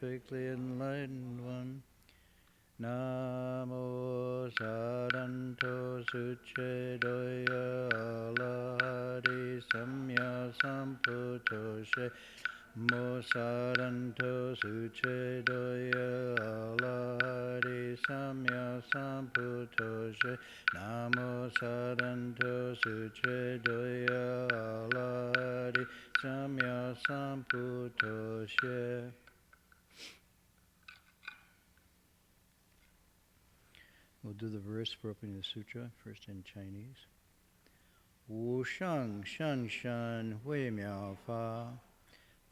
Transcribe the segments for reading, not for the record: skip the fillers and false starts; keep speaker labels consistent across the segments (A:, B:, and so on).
A: perfectly enlightened one. Namo Saranto Suchedoya Alahari Samya Samputoshe. Namo Saranto Suchedoya Alahari Samya Samputoshe. Namo Saranto Suchedoya Alahari Samya Samputoshe. We'll do the verse for opening the sutra, first in Chinese. Wu sheng shen shen hui miao fa,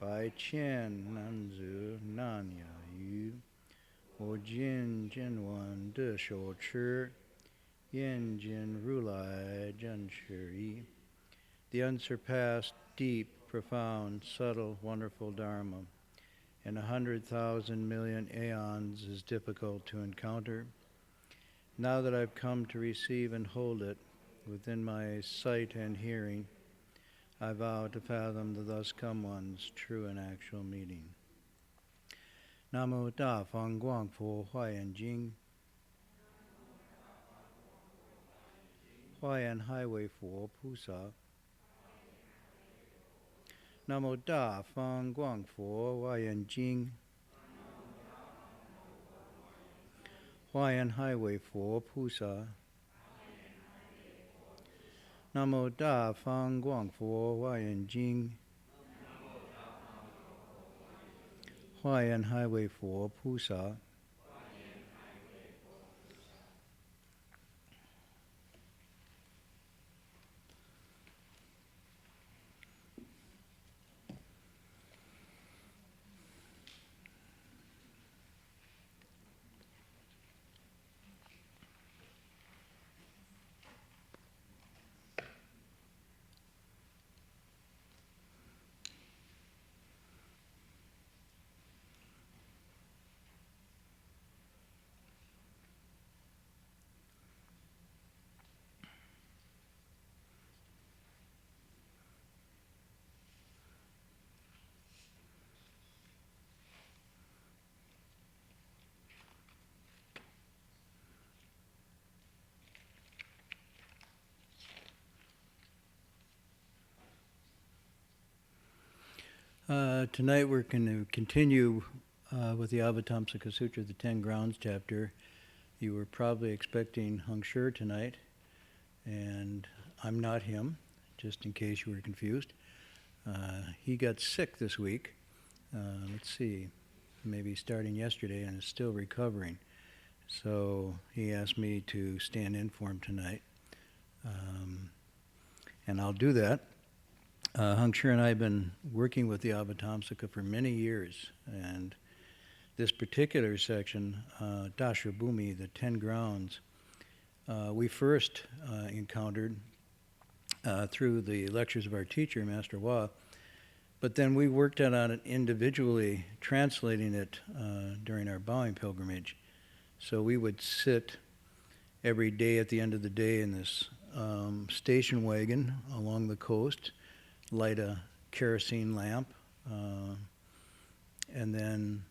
A: bai qian nan zi nan ya yu, wu jin jin wan de shou chi, yin jin ru lai zhen shi yi. The unsurpassed, deep, profound, subtle, wonderful Dharma in 100,000 million aeons is difficult to encounter. Now that I've come to receive and hold it within my sight and hearing, I vow to fathom the thus come one's true and actual meaning. Namo Da Fang Guang Fu Huayan Jing. Huayan Highway Fu Pusa. Namo Da Fang Guang Fu Huayan Jing. Huayan Highway Fu Pusa. Namo Da Fang Guang Fu Huayan Jing. Huayan Highway Fu Pusa. Tonight we're going to continue with the Avatamsaka Sutra, the 10 Grounds chapter. You were probably expecting Heng tonight, and I'm not him, just in case you were confused. He got sick this week, let's see, maybe starting yesterday, and is still recovering. So he asked me to stand in for him tonight, and I'll do that. Heng and I have been working with the Avatamsaka for many years, and this particular section, Dasha Bhumi, the 10 Grounds, we first encountered through the lectures of our teacher, Master Hua, but then we worked on it individually, translating it during our bowing pilgrimage. So we would sit every day at the end of the day in this station wagon along the coast, light a kerosene lamp, and then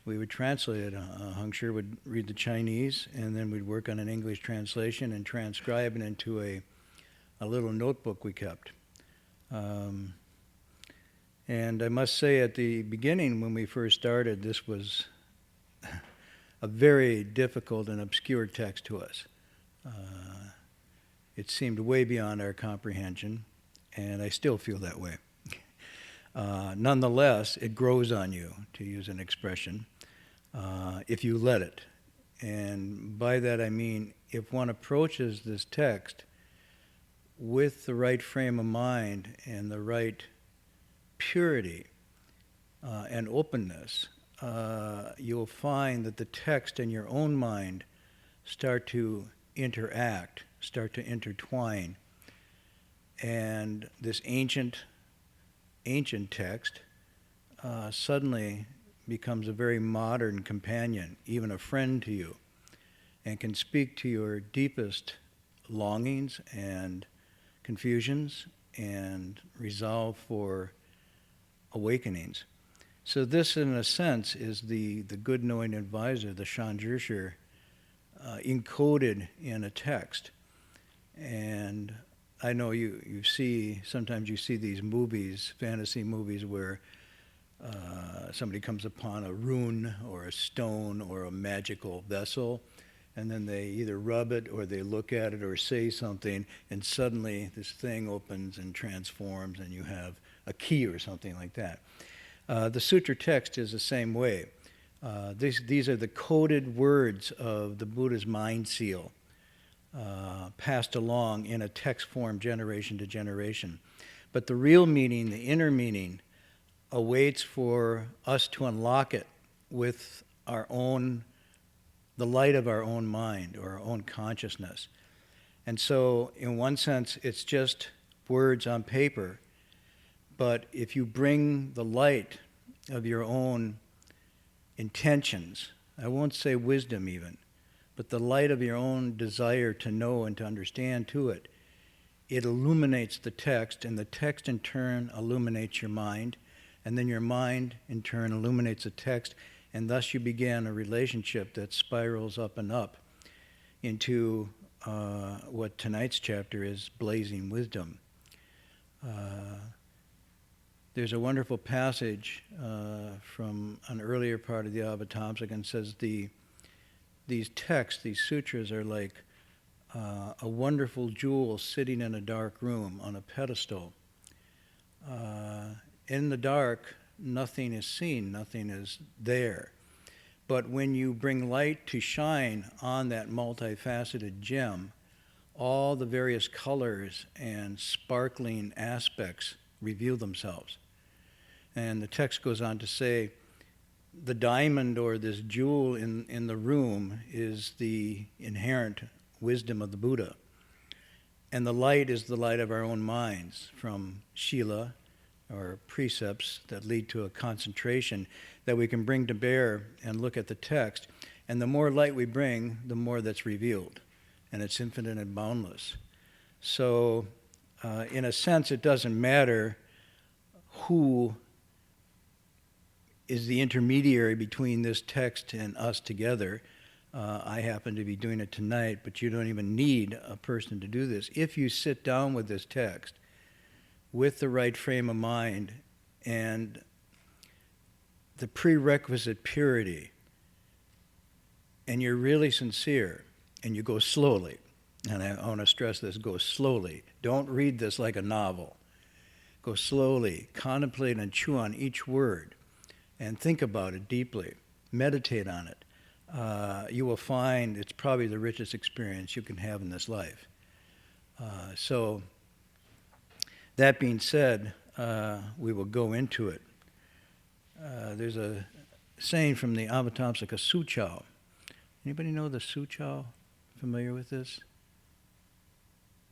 A: we would translate it. Heng would read the Chinese, and then we'd work on an English translation and transcribe it into a little notebook we kept. And I must say, at the beginning, when we first started, this was a very difficult and obscure text to us. It seemed way beyond our comprehension, and I still feel that way. Nonetheless, it grows on you, to use an expression, if you let it. And by that I mean, if one approaches this text with the right frame of mind and the right purity and openness, you'll find that the text and your own mind start to interact, start to intertwine. And this ancient text suddenly becomes a very modern companion, even a friend to you, and can speak to your deepest longings and confusions and resolve for awakenings. So this, in a sense, is the good knowing advisor, the Shanzhisher, encoded in a text. And I know you see, sometimes you see these movies, fantasy movies, where somebody comes upon a rune or a stone or a magical vessel, and then they either rub it or they look at it or say something, and suddenly this thing opens and transforms and you have a key or something like that. The sutra text is the same way. These are the coded words of the Buddha's mind seal, passed along in a text form generation to generation. But the real meaning, the inner meaning, awaits for us to unlock it with the light of our own mind or our own consciousness. And so, in one sense, it's just words on paper, but if you bring the light of your own intentions, I won't say wisdom even, but the light of your own desire to know and to understand to it, it illuminates the text, and the text in turn illuminates your mind, and then your mind in turn illuminates the text, and thus you begin a relationship that spirals up and up into what tonight's chapter is, blazing wisdom. There's a wonderful passage from an earlier part of the Avatamsaka, and says these texts, these sutras, are like a wonderful jewel sitting in a dark room on a pedestal. In the dark, nothing is seen, nothing is there. But when you bring light to shine on that multifaceted gem, all the various colors and sparkling aspects reveal themselves. And the text goes on to say, the diamond or this jewel in the room is the inherent wisdom of the Buddha. And the light is the light of our own minds, from Shila, or precepts that lead to a concentration that we can bring to bear and look at the text. And the more light we bring, the more that's revealed. And it's infinite and boundless. So, in a sense, it doesn't matter who is the intermediary between this text and us together. I happen to be doing it tonight, but you don't even need a person to do this. If you sit down with this text with the right frame of mind and the prerequisite purity, and you're really sincere, and you go slowly, and I want to stress this, go slowly. Don't read this like a novel. Go slowly, contemplate and chew on each word, and think about it deeply. Meditate on it. You will find it's probably the richest experience you can have in this life. So, that being said, we will go into it. There's a saying from the Avatamsaka Sutra. Anybody know the Sutra? Familiar with this?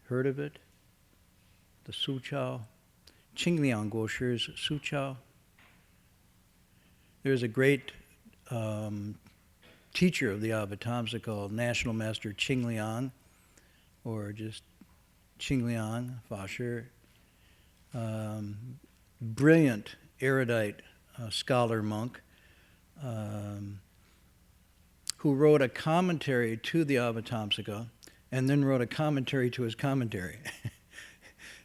A: Heard of it? The Sutra? Qingliang Guoshi's Sutra. There's a great teacher of the Avatamsaka called National Master Qingliang, or just Qingliang, Fasher. Brilliant, erudite scholar monk who wrote a commentary to the Avatamsaka and then wrote a commentary to his commentary.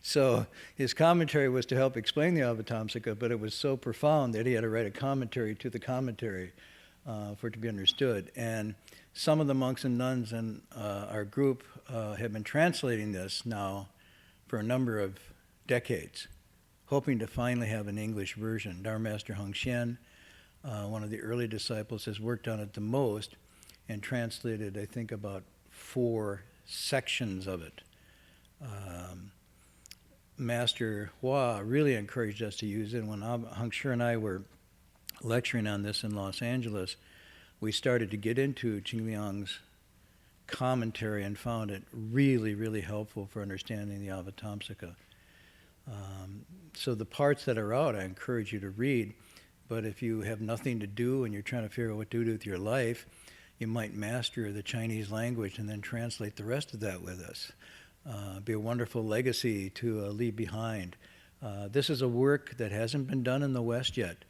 A: So his commentary was to help explain the Avatamsaka, but it was so profound that he had to write a commentary to the commentary for it to be understood. And some of the monks and nuns in our group have been translating this now for a number of decades, hoping to finally have an English version. Dharma Master Heng, one of the early disciples, has worked on it the most and translated, I think, about 4 sections of it. Master Hua really encouraged us to use it. When Heng and I were lecturing on this in Los Angeles, we started to get into Qingliang's commentary and found it really, really helpful for understanding the Avatamsaka. So the parts that are out, I encourage you to read, but if you have nothing to do and you're trying to figure out what to do with your life, you might master the Chinese language and then translate the rest of that with us. Be a wonderful legacy to leave behind. This is a work that hasn't been done in the West yet.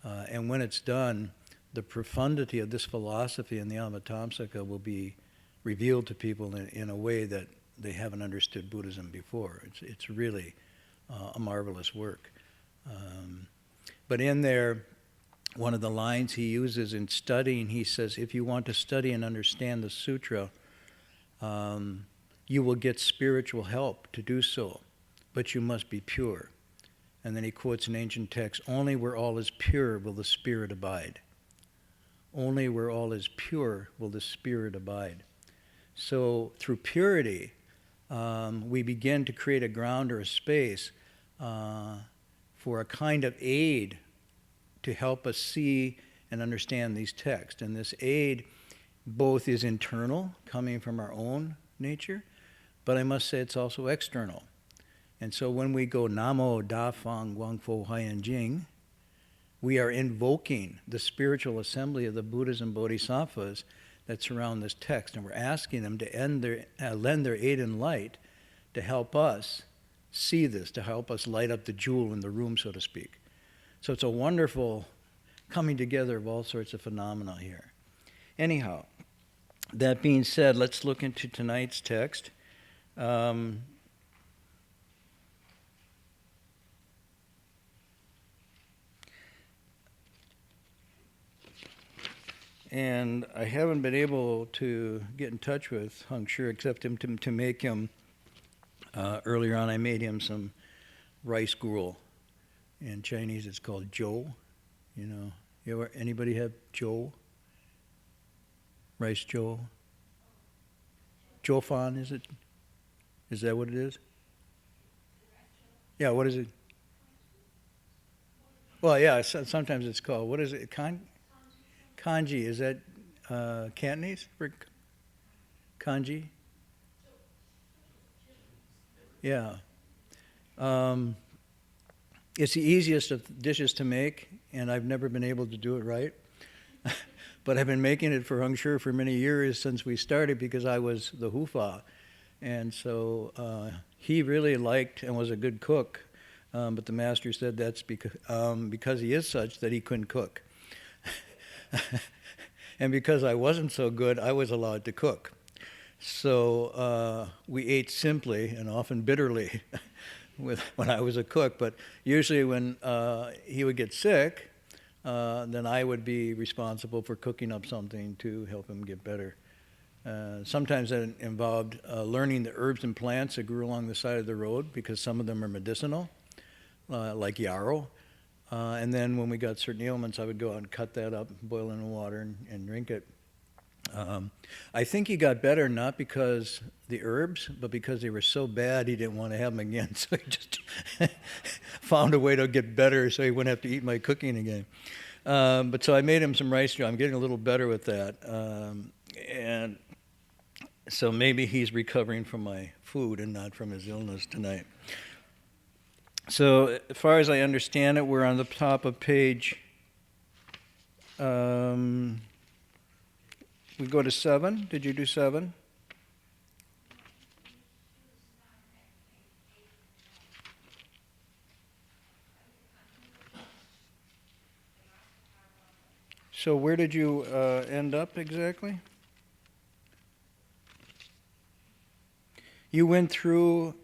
A: And when it's done, the profundity of this philosophy in the Avatamsaka will be revealed to people in a way that they haven't understood Buddhism before. It's really a marvelous work. But in there, one of the lines he uses in studying, he says, if you want to study and understand the sutra, you will get spiritual help to do so, but you must be pure. And then he quotes an ancient text, only where all is pure will the spirit abide. Only where all is pure will the spirit abide. So through purity, we begin to create a ground or a space for a kind of aid to help us see and understand these texts. And this aid both is internal, coming from our own nature, but I must say it's also external. And so when we go Namo Da Fang Guang Fo Haiyan Jing, we are invoking the spiritual assembly of the Buddhas and Bodhisattvas that surround this text, and we're asking them to lend their aid and light to help us see this, to help us light up the jewel in the room, so to speak. So it's a wonderful coming together of all sorts of phenomena here. Anyhow, that being said, let's look into tonight's text. And I haven't been able to get in touch with Heng except him to make him, earlier on I made him some rice gruel. In Chinese it's called zhou. Anybody have zhou? Rice zhou? Zhoufan, is it? Is that what it is? Yeah, what is it? Well, yeah, sometimes it's called, what is it? Kanji, is that Cantonese for kanji? Yeah. It's the easiest of dishes to make, and I've never been able to do it right. But I've been making it for Heng Shui for many years since we started because I was the hufa. And so he really liked and was a good cook, but the master said that's because he is such that he couldn't cook. And because I wasn't so good, I was allowed to cook. So we ate simply and often bitterly when I was a cook. But usually when he would get sick, then I would be responsible for cooking up something to help him get better. Sometimes that involved learning the herbs and plants that grew along the side of the road because some of them are medicinal, like yarrow. And then when we got certain ailments, I would go out and cut that up, boil it in water, and drink it. I think he got better not because the herbs, but because they were so bad he didn't want to have them again. So he just found a way to get better so he wouldn't have to eat my cooking again. But so I made him some rice stew. I'm getting a little better with that. And so maybe he's recovering from my food and not from his illness tonight. So as far as I understand it, we're on the top of page, we go to 7. Did you do 7? So where did you end up exactly? You went through...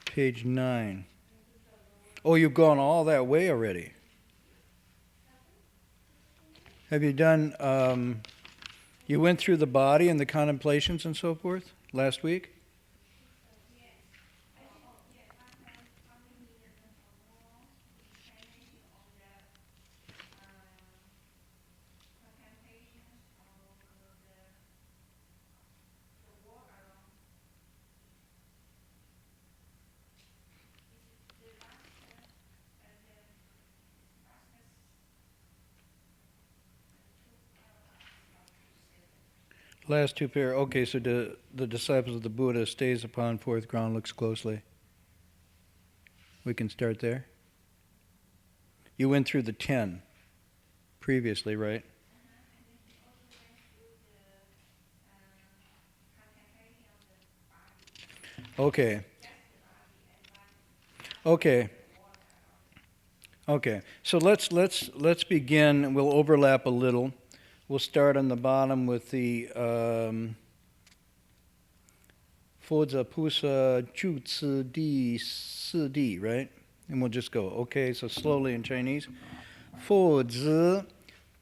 A: Page 9. Oh, you've gone all that way already. Have you done, you went through the body and the contemplations and so forth last week? Last two pair. Okay, so the disciples of the Buddha stays upon fourth ground, looks closely. We can start there. You went through the 10 previously, right? Okay. Okay. Okay. So let's begin. We'll overlap a little. We'll start on the bottom with the Foza Pusa Chu Tzu Di Si Di, right? And we'll just go. Okay, so slowly in Chinese. Fozi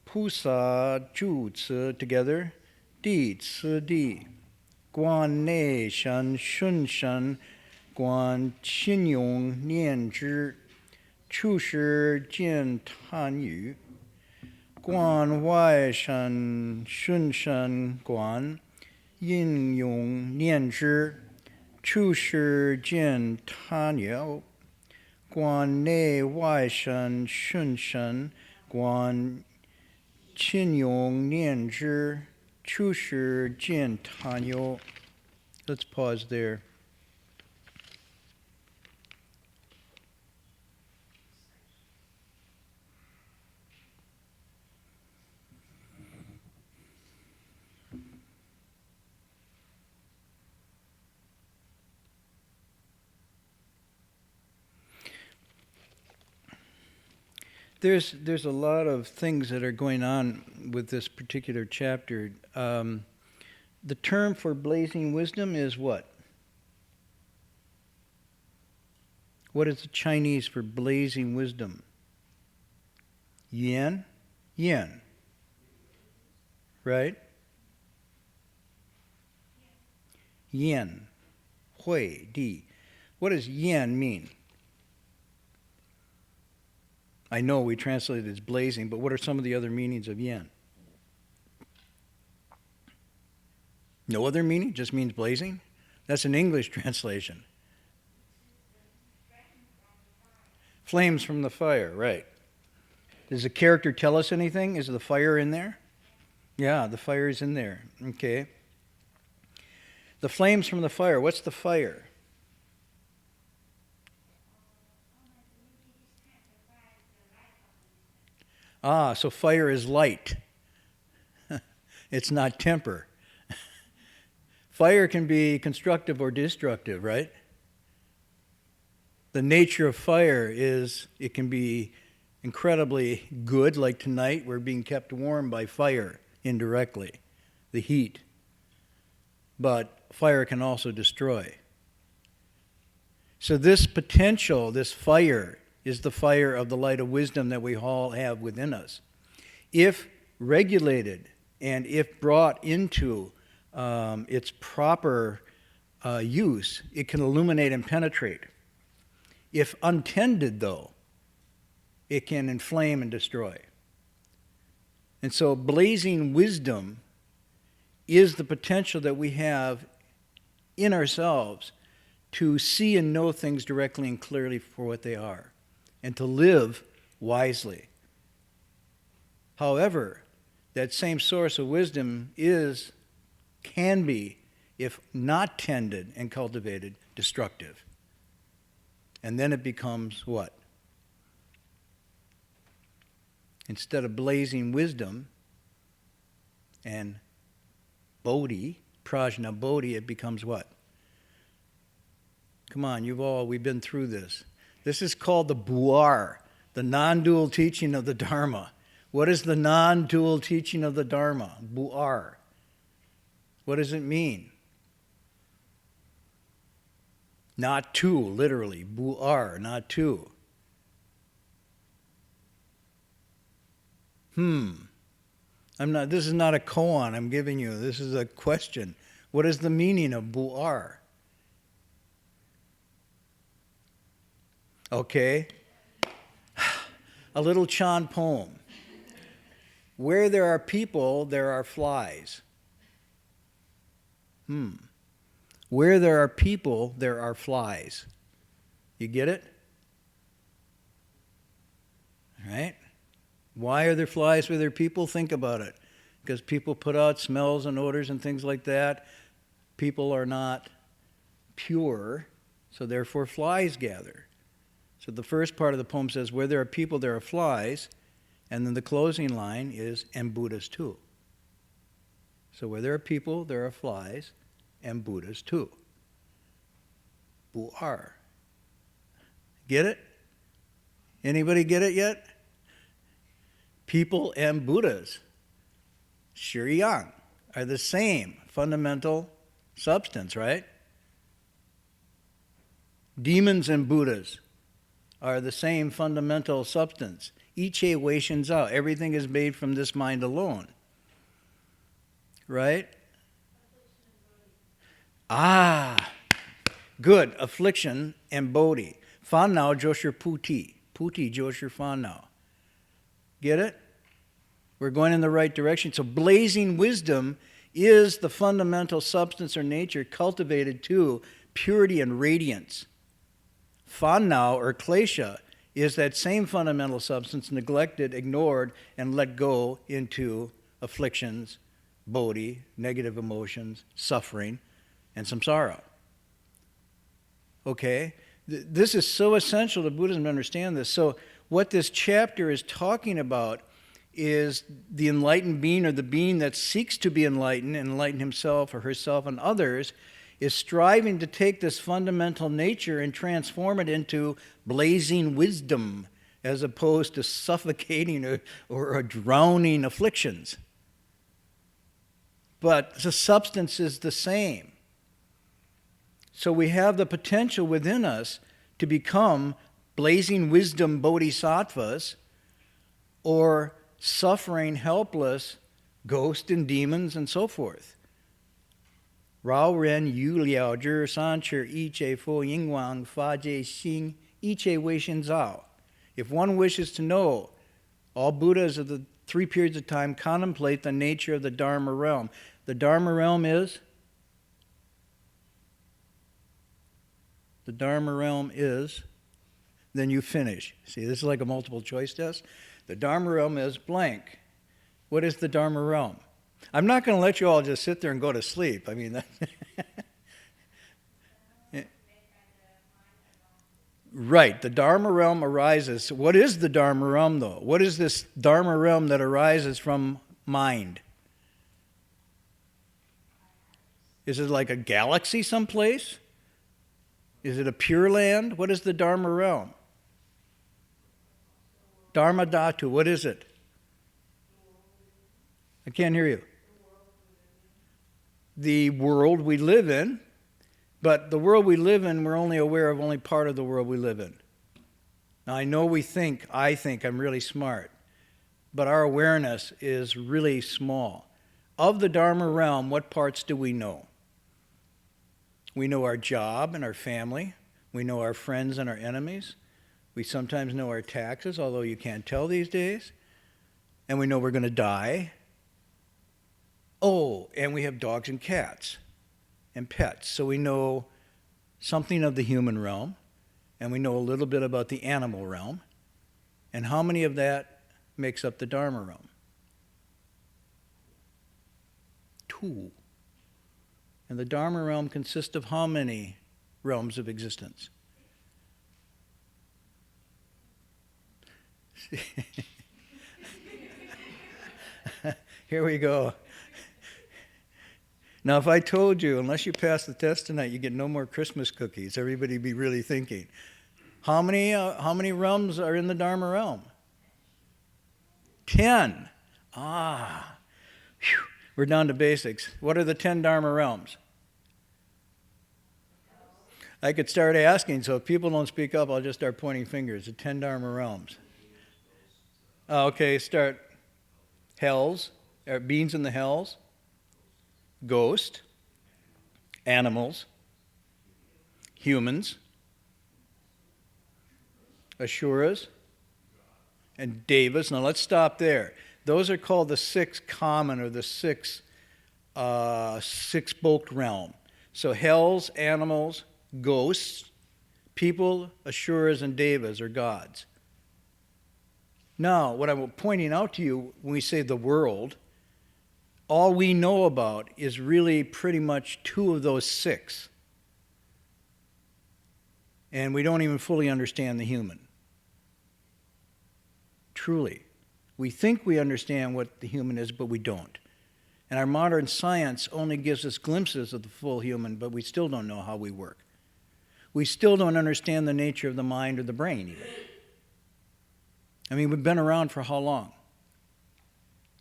A: Pusa Chu Tzu together. Di Tzu Di. Guan nei shan shun shan guan qin yong nian zhi chu shi jian tan yu guan wai shan shun shan guan yin yong nian zhi chu shi jian tan yu guan nei wai shan shun shan guan qin yong nian zhi chu shi jian tan yu. Let's pause there. There's a lot of things that are going on with this particular chapter. The term for blazing wisdom is what? What is the Chinese for blazing wisdom? Yen? Yen. Right? Yen. Hui Di. What does yen mean? I know we translate it as blazing, but what are some of the other meanings of yen? No other meaning? Just means blazing? That's an English translation. Flames from the fire, right. Does the character tell us anything? Is the fire in there? Yeah, the fire is in there. Okay. The flames from the fire. What's the fire? Ah, so fire is light. It's not temper. Fire can be constructive or destructive, right? The nature of fire is it can be incredibly good, like tonight we're being kept warm by fire indirectly, the heat. But fire can also destroy. So this potential, this fire, is the fire of the light of wisdom that we all have within us. If regulated and if brought into its proper use, it can illuminate and penetrate. If untended, though, it can inflame and destroy. And so blazing wisdom is the potential that we have in ourselves to see and know things directly and clearly for what they are, and to live wisely. However, that same source of wisdom can be, if not tended and cultivated, destructive. And then it becomes what? Instead of blazing wisdom and bodhi, prajna bodhi, it becomes what? Come on, we've been through this. This is called the buar, the non-dual teaching of the Dharma. What is the non-dual teaching of the Dharma? Buar. What does it mean? Not two, literally. Buar, not two. This is not a koan I'm giving you. This is a question. What is the meaning of buar? Okay. A little Chan poem. Where there are people, there are flies. Where there are people, there are flies. You get it? All right? Why are there flies where there are people? Think about it. Because people put out smells and odors and things like that. People are not pure, so therefore flies gather. So the first part of the poem says, where there are people, there are flies. And then the closing line is, and Buddhas too. So where there are people, there are flies, and Buddhas too. 不二. Get it? Anybody get it yet? People and Buddhas, 是一样, are the same fundamental substance, right? Demons and Buddhas are the same fundamental substance. 一切唯心造. Everything is made from this mind alone. Right? Good. Affliction and bodhi. 烦恼就是菩提. Puti 就是烦恼. Get it? We're going in the right direction. So blazing wisdom is the fundamental substance or nature cultivated to purity and radiance.烦恼or klesha is that same fundamental substance neglected, ignored, and let go into afflictions, bodhi, negative emotions, suffering, and samsara. Okay? This is so essential to Buddhism to understand this. So what this chapter is talking about is the enlightened being, or the being that seeks to be enlightened and enlighten himself or herself and others, is striving to take this fundamental nature and transform it into blazing wisdom, as opposed to suffocating or drowning afflictions. But the substance is the same. So we have the potential within us to become blazing wisdom bodhisattvas, or suffering, helpless ghosts and demons and so forth. Rao Ren Yu Liao Zhi San Chi Yi Che Fu Ying Wang Fa Jie Xing Yi Che Wei Xin Zao. If one wishes to know, all Buddhas of the 3 periods of time contemplate the nature of the Dharma realm. The Dharma realm is? The Dharma realm is, then you finish. See, this is like a multiple choice test. The Dharma realm is blank. What is the Dharma realm? I'm not going to let you all just sit there and go to sleep. I mean, right, the Dharma realm arises. What is the Dharma realm, though? What is this Dharma realm that arises from mind? Is it like a galaxy someplace? Is it a pure land? What is the Dharma realm? Dharma Dhatu, what is it? I can't hear you. The world we live in, but the world we live in, we're only aware of only part of the world we live in. Now I know I think I'm really smart, but our awareness is really small. Of the Dharma realm, what parts do we know? We know our job and our family. We know our friends and our enemies. We sometimes know our taxes, although you can't tell these days. And we know we're going to die. Oh, and we have dogs and cats and pets. So we know something of the human realm, and we know a little bit about the animal realm. And how many of that makes up the Dharma realm? 2. And the Dharma realm consists of how many realms of existence? Here we go. Now, if I told you, unless you pass the test tonight, you get no more Christmas cookies, everybody would be really thinking, how many realms are in the Dharma realm? 10. Whew. We're down to basics. What are the 10 Dharma realms? I could start asking, so if people don't speak up, I'll just start pointing fingers. The 10 Dharma realms. Okay, start. Hells, beings in the hells, ghosts, animals, humans, asuras, and devas. Now let's stop there. Those are called the 6 common, or the 6 bulk realm. So hells, animals, ghosts, people, asuras, and devas are gods. Now, what I'm pointing out to you when we say the world, all we know about is really pretty much 2 of those 6. And we don't even fully understand the human. Truly. We think we understand what the human is, but we don't. And our modern science only gives us glimpses of the full human, but we still don't know how we work. we still don't understand the nature of the mind or the brain even. I mean, we've been around for how long?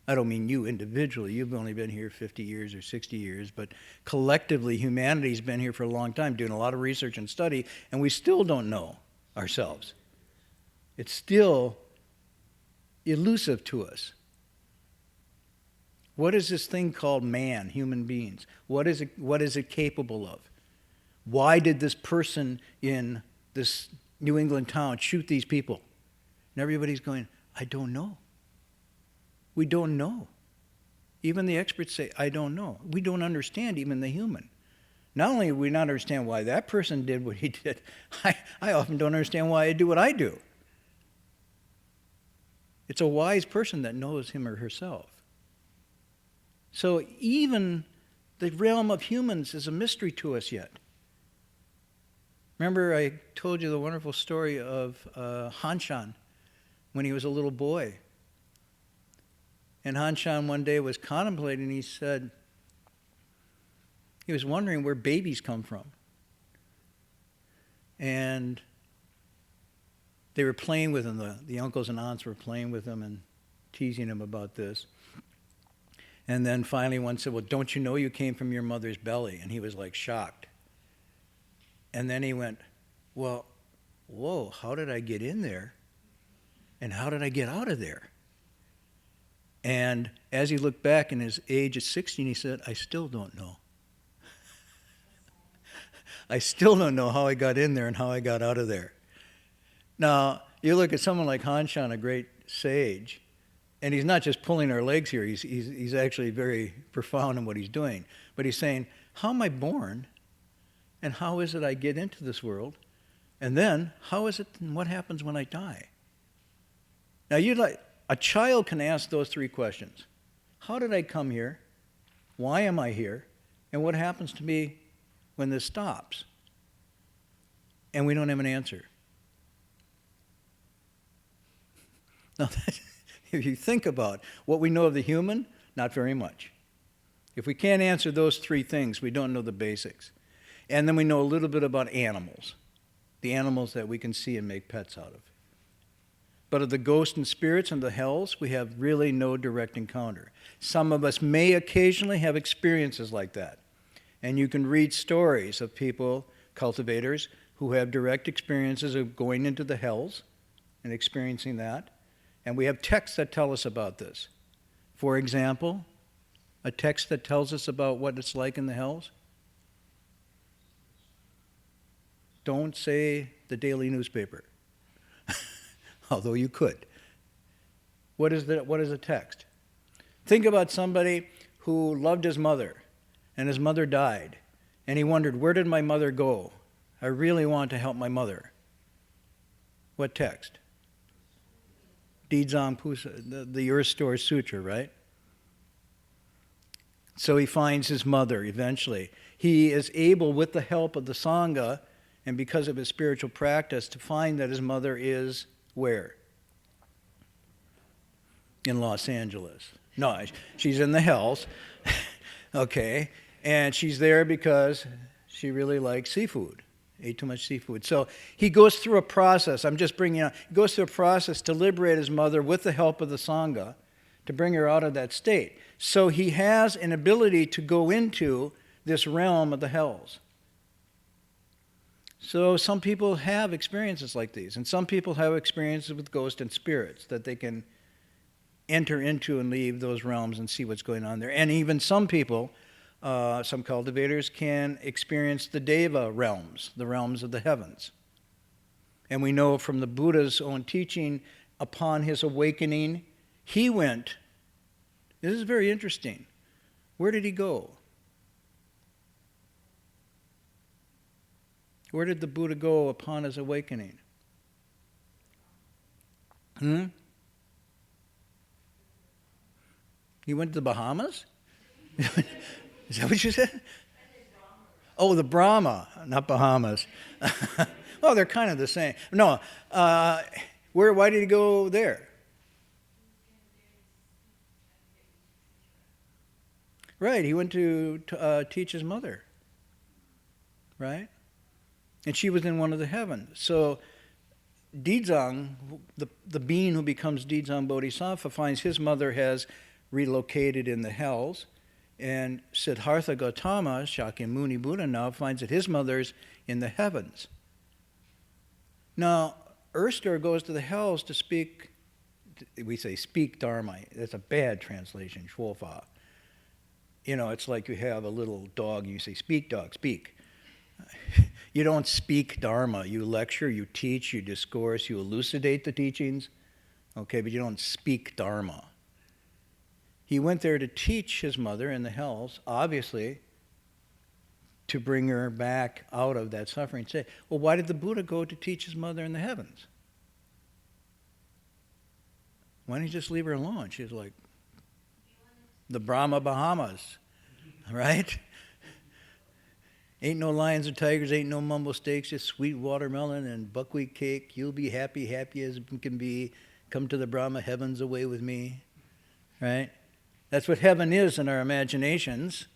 A: I don't mean you individually. You've only been here 50 years or 60 years, but collectively, humanity's been here for a long time, doing a lot of research and study, and we still don't know ourselves. It's still elusive to us. What is this thing called man, human beings? What is it capable of? Why did this person in this New England town shoot these people? And everybody's going, I don't know. We don't know. Even the experts say, I don't know. We don't understand even the human. Not only do we not understand why that person did what he did, I often don't understand why I do what I do. It's a wise person that knows him or herself. So even the realm of humans is a mystery to us yet. Remember I told you the wonderful story of Hanshan when he was a little boy. And Hanshan one day was contemplating, he said, he was wondering where babies come from. And they were playing with him, the uncles and aunts were playing with him and teasing him about this. And then finally one said, well, don't you know you came from your mother's belly? And he was like shocked. And then he went, well, whoa, how did I get in there? And how did I get out of there? And as he looked back in his age of 16, he said, I still don't know. I still don't know how I got in there and how I got out of there. Now, you look at someone like Hanshan, a great sage, and he's not just pulling our legs here, he's actually very profound in what he's doing. But he's saying, how am I born? And how is it I get into this world? And then, how is it and what happens when I die? Now, a child can ask those three questions. How did I come here? Why am I here? And what happens to me when this stops? And we don't have an answer. Now, if you think about what we know of the human, not very much. If we can't answer those three things, we don't know the basics. And then we know a little bit about animals, the animals that we can see and make pets out of. But of the ghosts and spirits and the hells, we have really no direct encounter. Some of us may occasionally have experiences like that. And you can read stories of people, cultivators, who have direct experiences of going into the hells and experiencing that. And we have texts that tell us about this. For example, a text that tells us about what it's like in the hells. Don't say the daily newspaper, although you could. What is the text? Think about somebody who loved his mother, and his mother died, and he wondered, where did my mother go? I really want to help my mother. What text? Dīdzāṃ, the Earth Store Sutra, right? So he finds his mother eventually. He is able, with the help of the Sangha, and because of his spiritual practice, to find that his mother is where? In Los Angeles. No, she's in the hells. Okay. And she's there because she really likes seafood, ate too much seafood. So he goes through a process. I'm just bringing out, he goes through a process to liberate his mother with the help of the Sangha to bring her out of that state. So he has an ability to go into this realm of the hells. So some people have experiences like these, and some people have experiences with ghosts and spirits that they can enter into and leave those realms and see what's going on there. And even some people, some cultivators, can experience the Deva realms, the realms of the heavens. And we know from the Buddha's own teaching, upon his awakening, he went. This is very interesting. Where did he go? Where did the Buddha go upon his awakening? He went to the Bahamas? Is that what you said? Oh, the Brahma, not Bahamas. Well, they're kind of the same. No, why did he go there? Right, he went to teach his mother. Right? And she was in one of the heavens. So Dizang, the being who becomes Dizang Bodhisattva, finds his mother has relocated in the hells. And Siddhartha Gautama, Shakyamuni Buddha now, finds that his mother's in the heavens. Now, Erster goes to the hells to speak, we say speak Dharma. That's a bad translation, Shuofa. You know, it's like you have a little dog and you say, speak dog, speak. You don't speak Dharma. You lecture, you teach, you discourse, you elucidate the teachings, okay, but you don't speak Dharma. He went there to teach his mother in the hells, obviously, to bring her back out of that suffering state. Well, why did the Buddha go to teach his mother in the heavens? Why didn't he just leave her alone? She's like the Brahma Bahamas, right? Ain't no lions or tigers, ain't no mumbo steaks, just sweet watermelon and buckwheat cake. You'll be happy, happy as can be. Come to the Brahma heavens away with me, right? That's what heaven is in our imaginations.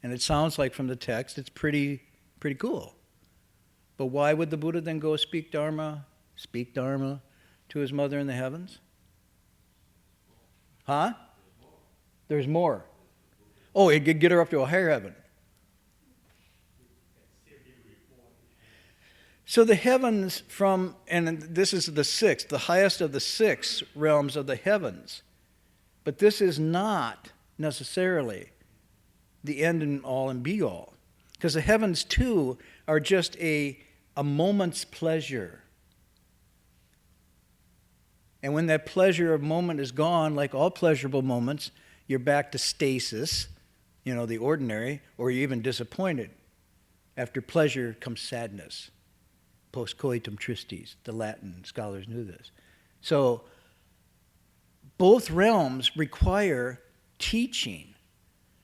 A: And it sounds like from the text, it's pretty cool. But why would the Buddha then go speak Dharma to his mother in the heavens? Huh? There's more. Oh, it could get her up to a higher heaven. So the heavens and this is the sixth, the highest of the six realms of the heavens. But this is not necessarily the end and all and be all. Because the heavens too are just a moment's pleasure. And when that pleasure of moment is gone, like all pleasurable moments, you're back to stasis, the ordinary, or you're even disappointed. After pleasure comes sadness. Post coitum tristis, the Latin scholars knew this. So both realms require teaching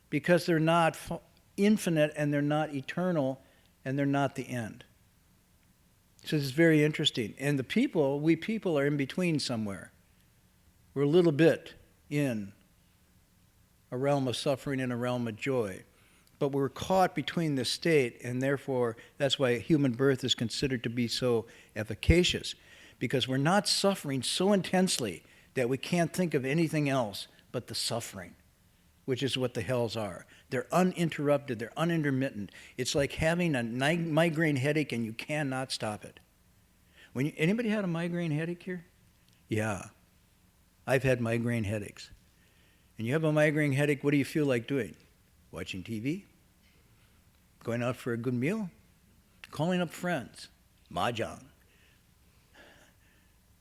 A: because they're not infinite and they're not eternal and they're not the end. So this is very interesting. And we people are in between somewhere. We're a little bit in a realm of suffering and a realm of joy. But we're caught between this state, and therefore that's why human birth is considered to be so efficacious, because we're not suffering so intensely that we can't think of anything else but the suffering, which is what the hells are. They're uninterrupted, they're unintermittent. It's like having a migraine headache and you cannot stop it. Anybody had a migraine headache here? Yeah. I've had migraine headaches. And you have a migraine headache, what do you feel like doing? Watching TV? Going out for a good meal? Calling up friends? Mahjong?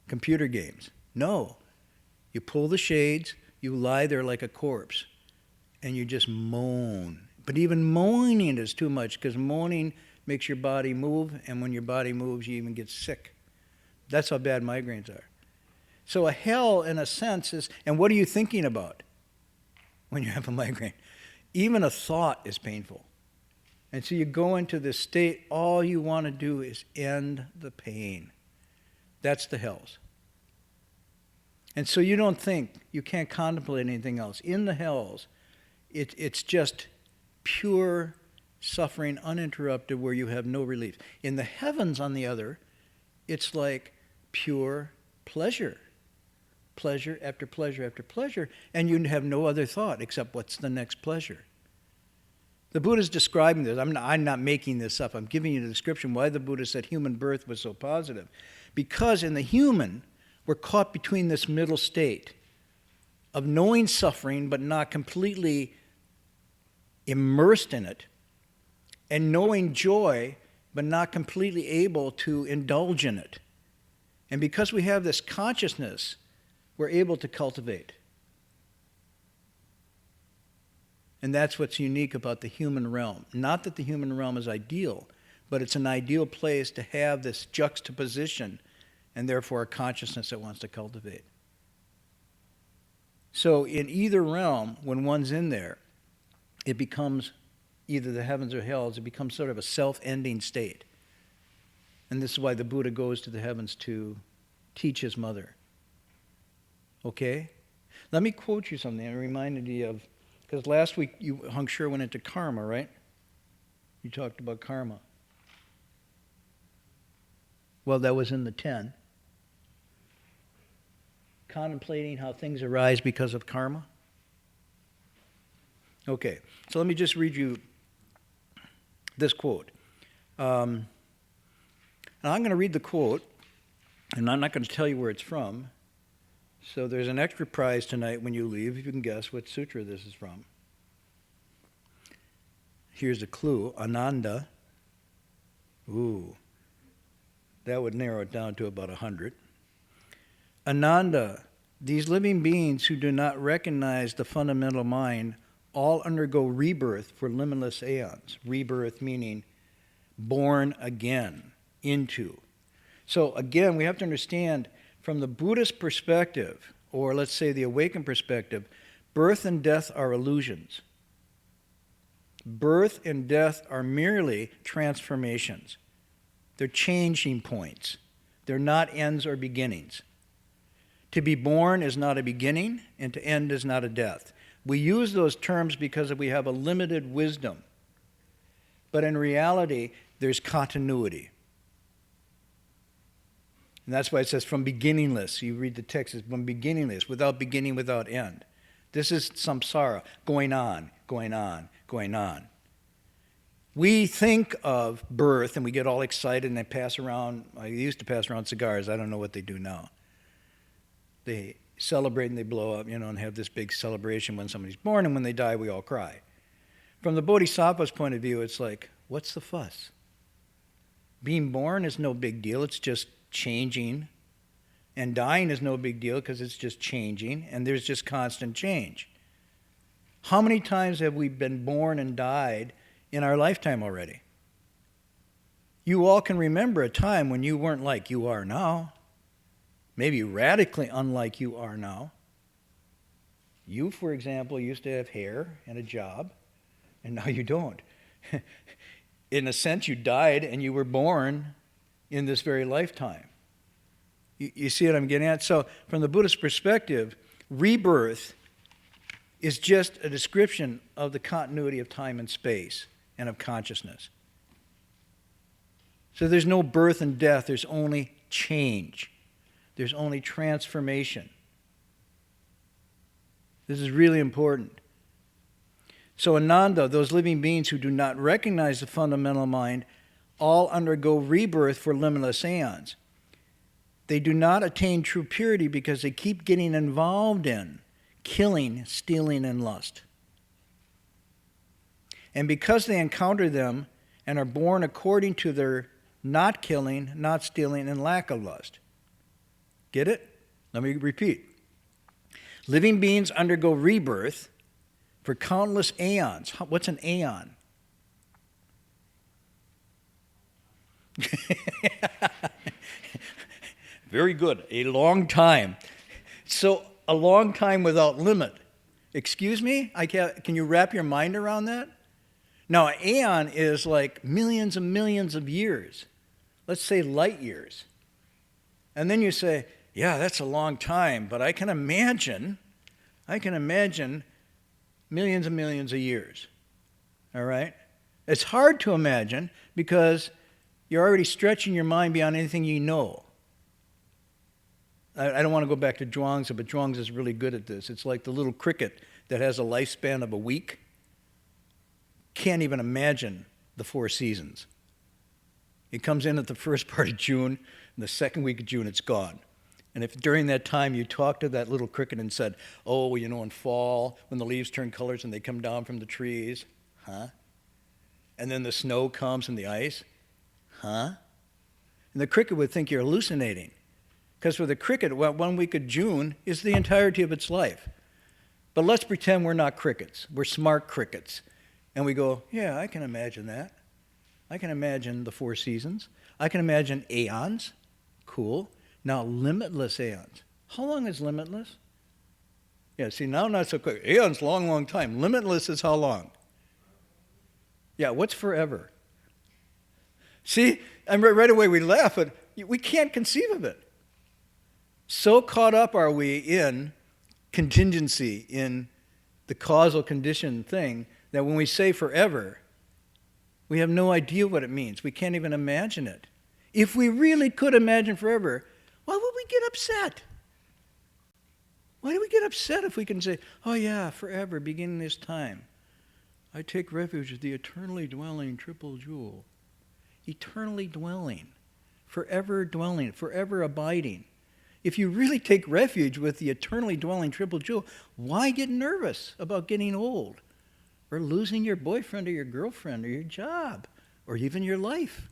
A: Computer games? No. You pull the shades, you lie there like a corpse, and you just moan. But even moaning is too much, because moaning makes your body move, and when your body moves, you even get sick. That's how bad migraines are. So a hell, in a sense, is, and what are you thinking about when you have a migraine? Even a thought is painful. And so you go into this state, all you want to do is end the pain. That's the hells. And so you don't think, you can't contemplate anything else. In the hells, it's just pure suffering, uninterrupted, where you have no relief. In the heavens, on the other, it's like pure pleasure. Pleasure after pleasure after pleasure, and you have no other thought except what's the next pleasure. The Buddha's describing this. I'm not making this up. I'm giving you the description why the Buddha said human birth was so positive. Because in the human, we're caught between this middle state of knowing suffering but not completely immersed in it, and knowing joy but not completely able to indulge in it. And because we have this consciousness, we're able to cultivate. And that's what's unique about the human realm. Not that the human realm is ideal, but it's an ideal place to have this juxtaposition and therefore a consciousness that wants to cultivate. So in either realm, when one's in there, it becomes either the heavens or hells, it becomes sort of a self-ending state. And this is why the Buddha goes to the heavens to teach his mother. Okay? Let me quote you something. It reminded me of, because last week you, Heng Sure, went into karma, right? You talked about karma. Well, that was in the 10. Contemplating how things arise because of karma. Okay, so let me just read you this quote. Now I'm going to read the quote, and I'm not going to tell you where it's from. So there's an extra prize tonight when you leave, if you can guess what sutra this is from. Here's a clue, Ananda. Ooh, that would narrow it down to about 100. Ananda, these living beings who do not recognize the fundamental mind all undergo rebirth for limitless aeons. Rebirth meaning born again into. So again, we have to understand from the Buddhist perspective, or let's say the awakened perspective, birth and death are illusions. Birth and death are merely transformations. They're changing points. They're not ends or beginnings. To be born is not a beginning, and to end is not a death. We use those terms because we have a limited wisdom. But in reality, there's continuity. And that's why it says from beginningless. You read the text, it's from beginningless, without beginning, without end. This is samsara, going on, going on, going on. We think of birth and we get all excited and they pass around, I used to pass around cigars, I don't know what they do now. They celebrate and they blow up, and have this big celebration when somebody's born, and when they die, we all cry. From the Bodhisattva's point of view, it's like, what's the fuss? Being born is no big deal, it's just changing. And dying is no big deal because it's just changing, and there's just constant change. How many times have we been born and died in our lifetime already? You all can remember a time when you weren't like you are now. Maybe radically unlike you are now. You, for example, used to have hair and a job, and now you don't. In a sense, you died and you were born in this very lifetime. You see what I'm getting at? So, from the Buddhist perspective, rebirth is just a description of the continuity of time and space and of consciousness. So there's no birth and death, there's only change. There's only transformation. This is really important. So Ananda, those living beings who do not recognize the fundamental mind, all undergo rebirth for limitless aeons. They do not attain true purity because they keep getting involved in killing, stealing, and lust. And because they encounter them and are born according to their not killing, not stealing, and lack of lust. Get it? Let me repeat. Living beings undergo rebirth for countless aeons. What's an aeon? Very good. A long time. So a long time without limit. Excuse me? Can you wrap your mind around that? Now, an aeon is like millions and millions of years. Let's say light years. And then you say, yeah, that's a long time, but I can imagine millions and millions of years. All right? It's hard to imagine because you're already stretching your mind beyond anything you know. I don't want to go back to Zhuangzi, but Zhuangzi is really good at this. It's like the little cricket that has a lifespan of a week. Can't even imagine the 4 seasons. It comes in at the first part of June, and the second week of June, it's gone. And if during that time you talked to that little cricket and said, oh, in fall, when the leaves turn colors and they come down from the trees, huh? And then the snow comes and the ice, huh? And the cricket would think you're hallucinating. Because for the cricket, 1 week of June is the entirety of its life. But let's pretend we're not crickets. We're smart crickets. And we go, yeah, I can imagine that. I can imagine the 4 seasons. I can imagine aeons. Cool. Now, limitless aeons. How long is limitless? Yeah, see, now not so quick. Aeons, long, long time. Limitless is how long? Yeah, what's forever? See, and right away we laugh, but we can't conceive of it. So caught up are we in contingency, in the causal condition thing, that when we say forever, we have no idea what it means. We can't even imagine it. If we really could imagine forever, why would we get upset? Why do we get upset if we can say, oh yeah, forever, beginning this time, I take refuge with the eternally dwelling triple jewel. Eternally dwelling, forever abiding. If you really take refuge with the eternally dwelling triple jewel, why get nervous about getting old or losing your boyfriend or your girlfriend or your job or even your life?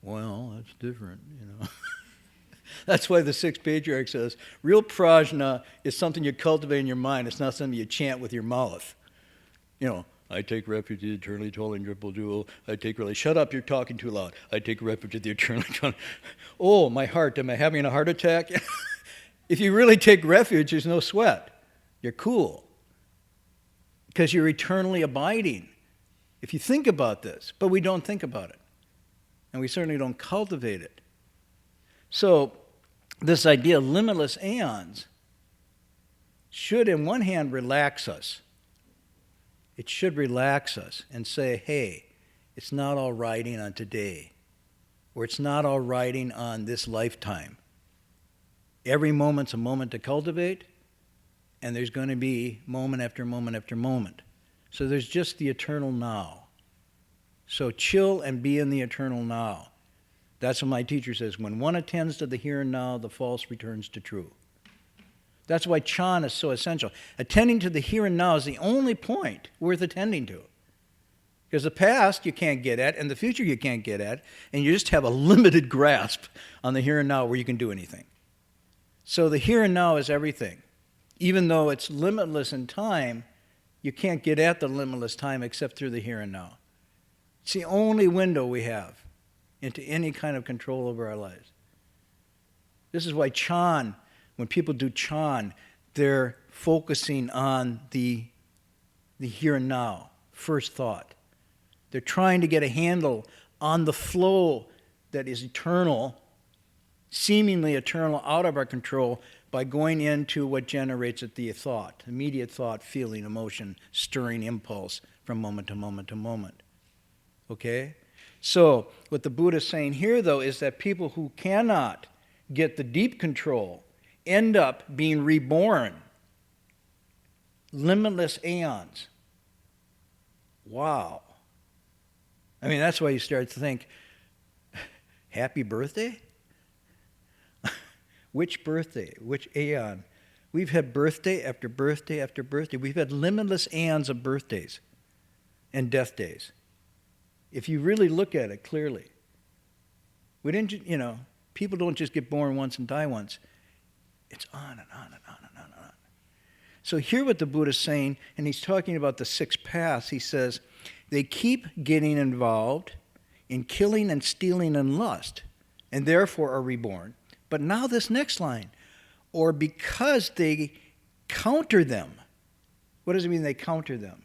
A: Well, that's different, That's why the sixth patriarch says, real prajna is something you cultivate in your mind. It's not something you chant with your mouth. I take refuge in the eternally dwelling triple jewel. Shut up, you're talking too loud. I take refuge in the eternally dwelling. Oh, my heart, am I having a heart attack? If you really take refuge, there's no sweat. You're cool. Because you're eternally abiding. If you think about this, but we don't think about it. And we certainly don't cultivate it. So, this idea of limitless aeons should, in one hand, relax us. It should relax us and say, hey, it's not all riding on today, or it's not all riding on this lifetime. Every moment's a moment to cultivate, and there's going to be moment after moment after moment. So there's just the eternal now. So chill and be in the eternal now. That's what my teacher says. When one attends to the here and now, the false returns to true. That's why Chan is so essential. Attending to the here and now is the only point worth attending to. Because the past you can't get at, and the future you can't get at, and you just have a limited grasp on the here and now where you can do anything. So the here and now is everything. Even though it's limitless in time, you can't get at the limitless time except through the here and now. It's the only window we have into any kind of control over our lives. This is why Chan, when people do Chan, they're focusing on the here and now, first thought. They're trying to get a handle on the flow that is eternal, seemingly eternal, out of our control, by going into what generates it, the thought, immediate thought, feeling, emotion, stirring impulse from moment to moment to moment. Okay? So, what the Buddha is saying here, though, is that people who cannot get the deep control end up being reborn. Limitless aeons. Wow. I mean, that's why you start to think, happy birthday? Which birthday? Which aeon? We've had birthday after birthday after birthday. We've had limitless aeons of birthdays and death days. If you really look at it clearly. We didn't, people don't just get born once and die once. It's on and on and on and on and on. So hear what the Buddha is saying, and he's talking about the six paths. He says, they keep getting involved in killing and stealing and lust, and therefore are reborn. But now this next line, or because they counter them. What does it mean they counter them?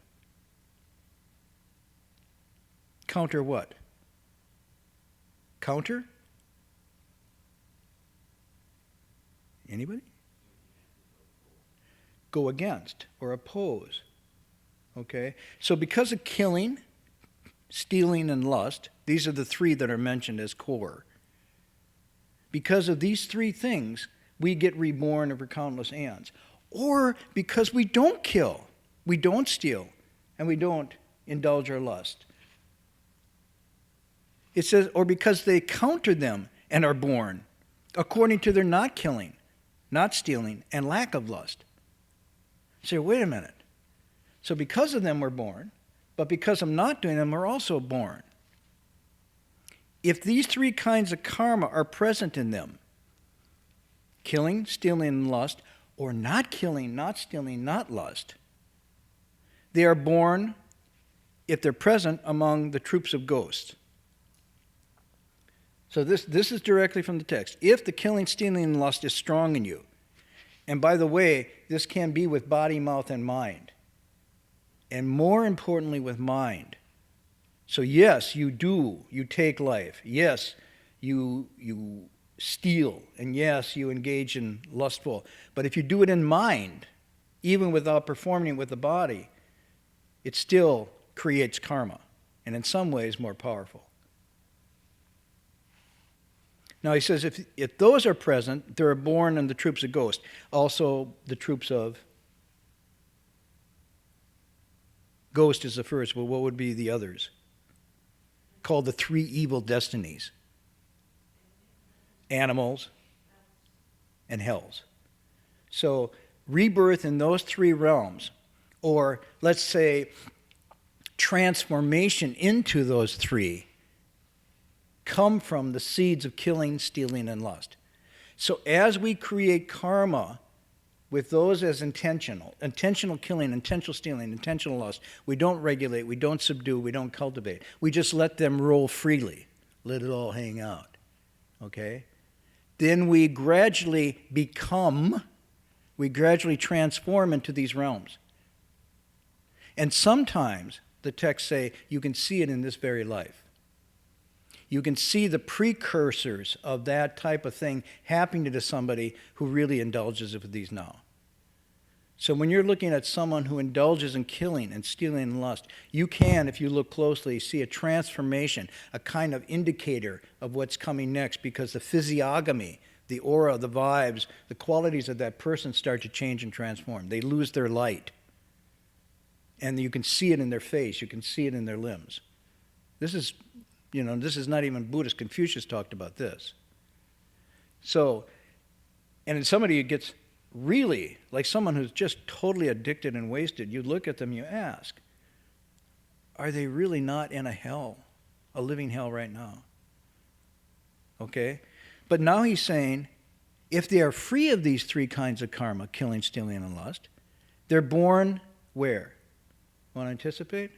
A: Counter what? Counter? Anybody? Go against or oppose. Okay? So because of killing, stealing, and lust, these are the three that are mentioned as core. Because of these three things, we get reborn over countless aeons. Or because we don't kill, we don't steal, and we don't indulge our lust. It says, or because they counter them and are born, according to their not killing, not stealing, and lack of lust. So wait a minute. So because of them we're born, but because of not doing them we're also born. If these three kinds of karma are present in them, killing, stealing, and lust, or not killing, not stealing, not lust, they are born, if they're present, among the troops of ghosts. So this is directly from the text. If the killing, stealing, and lust is strong in you, and by the way, this can be with body, mouth, and mind, and more importantly with mind. So yes, you take life. Yes, you steal. And yes, you engage in lustful. But if you do it in mind, even without performing it with the body, it still creates karma. And in some ways more powerful. Now he says if those are present, there are born in the troops of ghosts. Also the troops of ghost is the first. Well, what would be the others? Called the three evil destinies. Animals and hells. So rebirth in those three realms, or let's say transformation into those three, come from the seeds of killing, stealing, and lust. So as we create karma with those as intentional killing, intentional stealing, intentional lust, we don't regulate, we don't subdue, we don't cultivate. We just let them roll freely. Let it all hang out. Okay? Then we gradually transform into these realms. And sometimes, the texts say, you can see it in this very life. You can see the precursors of that type of thing happening to somebody who really indulges with these now. So when you're looking at someone who indulges in killing and stealing and lust, you can, if you look closely, see a transformation, a kind of indicator of what's coming next, because the physiognomy, the aura, the vibes, the qualities of that person start to change and transform. They lose their light. And you can see it in their face. You can see it in their limbs. This is not even Buddhist. Confucius talked about this. So, and in somebody who gets really, like someone who's just totally addicted and wasted, you look at them, you ask, are they really not in a living hell right now? Okay? But now he's saying, if they are free of these three kinds of karma, killing, stealing, and lust, they're born where? Want to anticipate?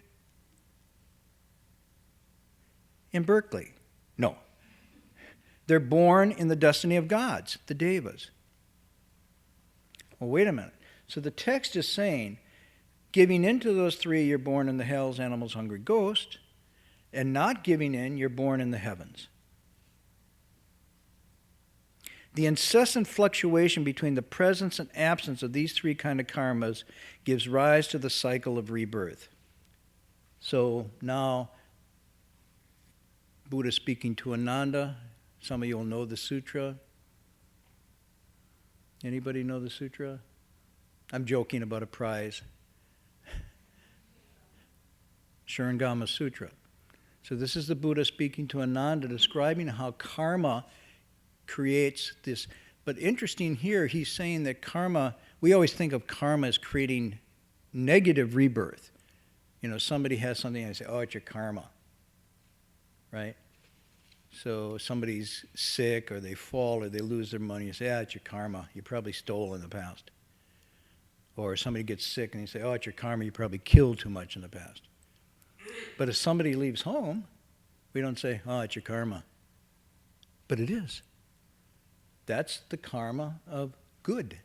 A: In Berkeley. No. They're born in the destiny of gods, the devas. Well, wait a minute. So the text is saying, giving into those three, you're born in the hells, animals, hungry, ghost, and not giving in, you're born in the heavens. The incessant fluctuation between the presence and absence of these three kind of karmas gives rise to the cycle of rebirth. So now, Buddha speaking to Ananda. Some of you will know the sutra. Anybody know the sutra? I'm joking about a prize. Sharingama Sutra. So this is the Buddha speaking to Ananda, describing how karma creates this. But interesting here, he's saying that karma, we always think of karma as creating negative rebirth. You know, somebody has something and they say, oh, it's your karma. Right? So somebody's sick or they fall or they lose their money. You say, it's your karma. You probably stole in the past. Or somebody gets sick and you say, oh, it's your karma. You probably killed too much in the past. But if somebody leaves home, we don't say, oh, it's your karma. But it is. That's the karma of good,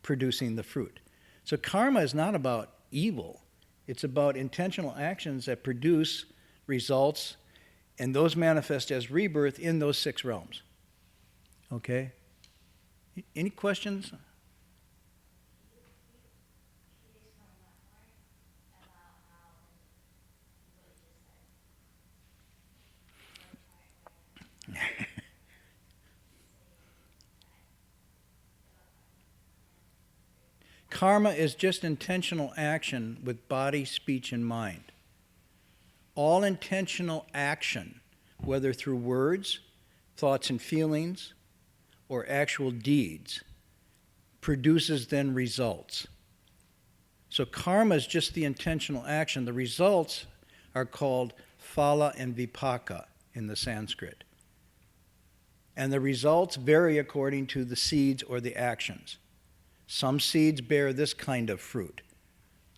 A: producing the fruit. So karma is not about evil. It's about intentional actions that produce results, and those manifest as rebirth in those 6 realms. Okay? Any questions? Karma is just intentional action with body, speech, and mind. All intentional action, whether through words, thoughts and feelings, or actual deeds, produces then results. So karma is just the intentional action. The results are called phala and vipaka in the Sanskrit. And the results vary according to the seeds or the actions. Some seeds bear this kind of fruit.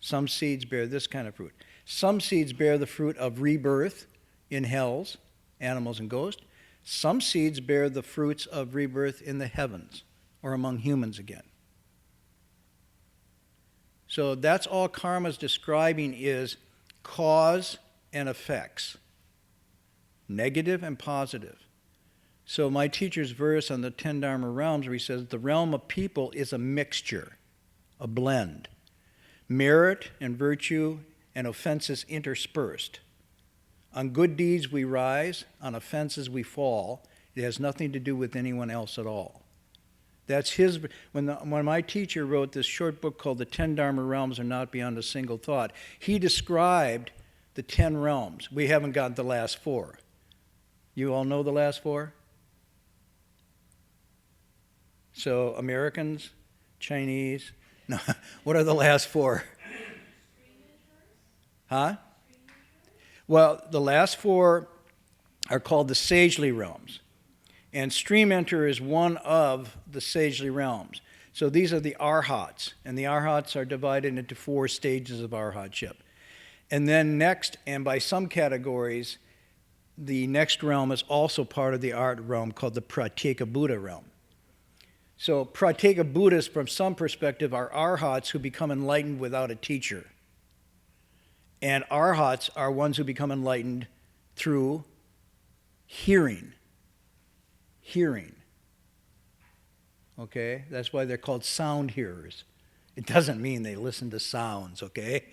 A: Some seeds bear this kind of fruit. Some seeds bear the fruit of rebirth in hells, animals and ghosts. Some seeds bear the fruits of rebirth in the heavens, or among humans again. So that's all karma is describing, is cause and effects, negative and positive. So my teacher's verse on the 10 Dharma realms, where he says, the realm of people is a mixture, a blend. Merit and virtue and offenses interspersed. On good deeds we rise, on offenses we fall, It has nothing to do with anyone else at all. That's his. When my teacher wrote this short book called The 10 Dharma Realms Are Not Beyond a Single Thought, he described the 10 realms. We haven't got the last 4. You all know the last 4? So Americans, Chinese, no, what are the last 4? Huh? Well, the last 4 are called the sagely realms. And stream enter is one of the sagely realms. So these are the arhats, and the arhats are divided into 4 stages of arhatship. And then next, and by some categories, the next realm is also part of the art realm called the Pratyeka Buddha realm. So Pratyeka Buddhists, from some perspective, are arhats who become enlightened without a teacher. And arhats are ones who become enlightened through hearing. Hearing. Okay? That's why they're called sound hearers. It doesn't mean they listen to sounds, okay?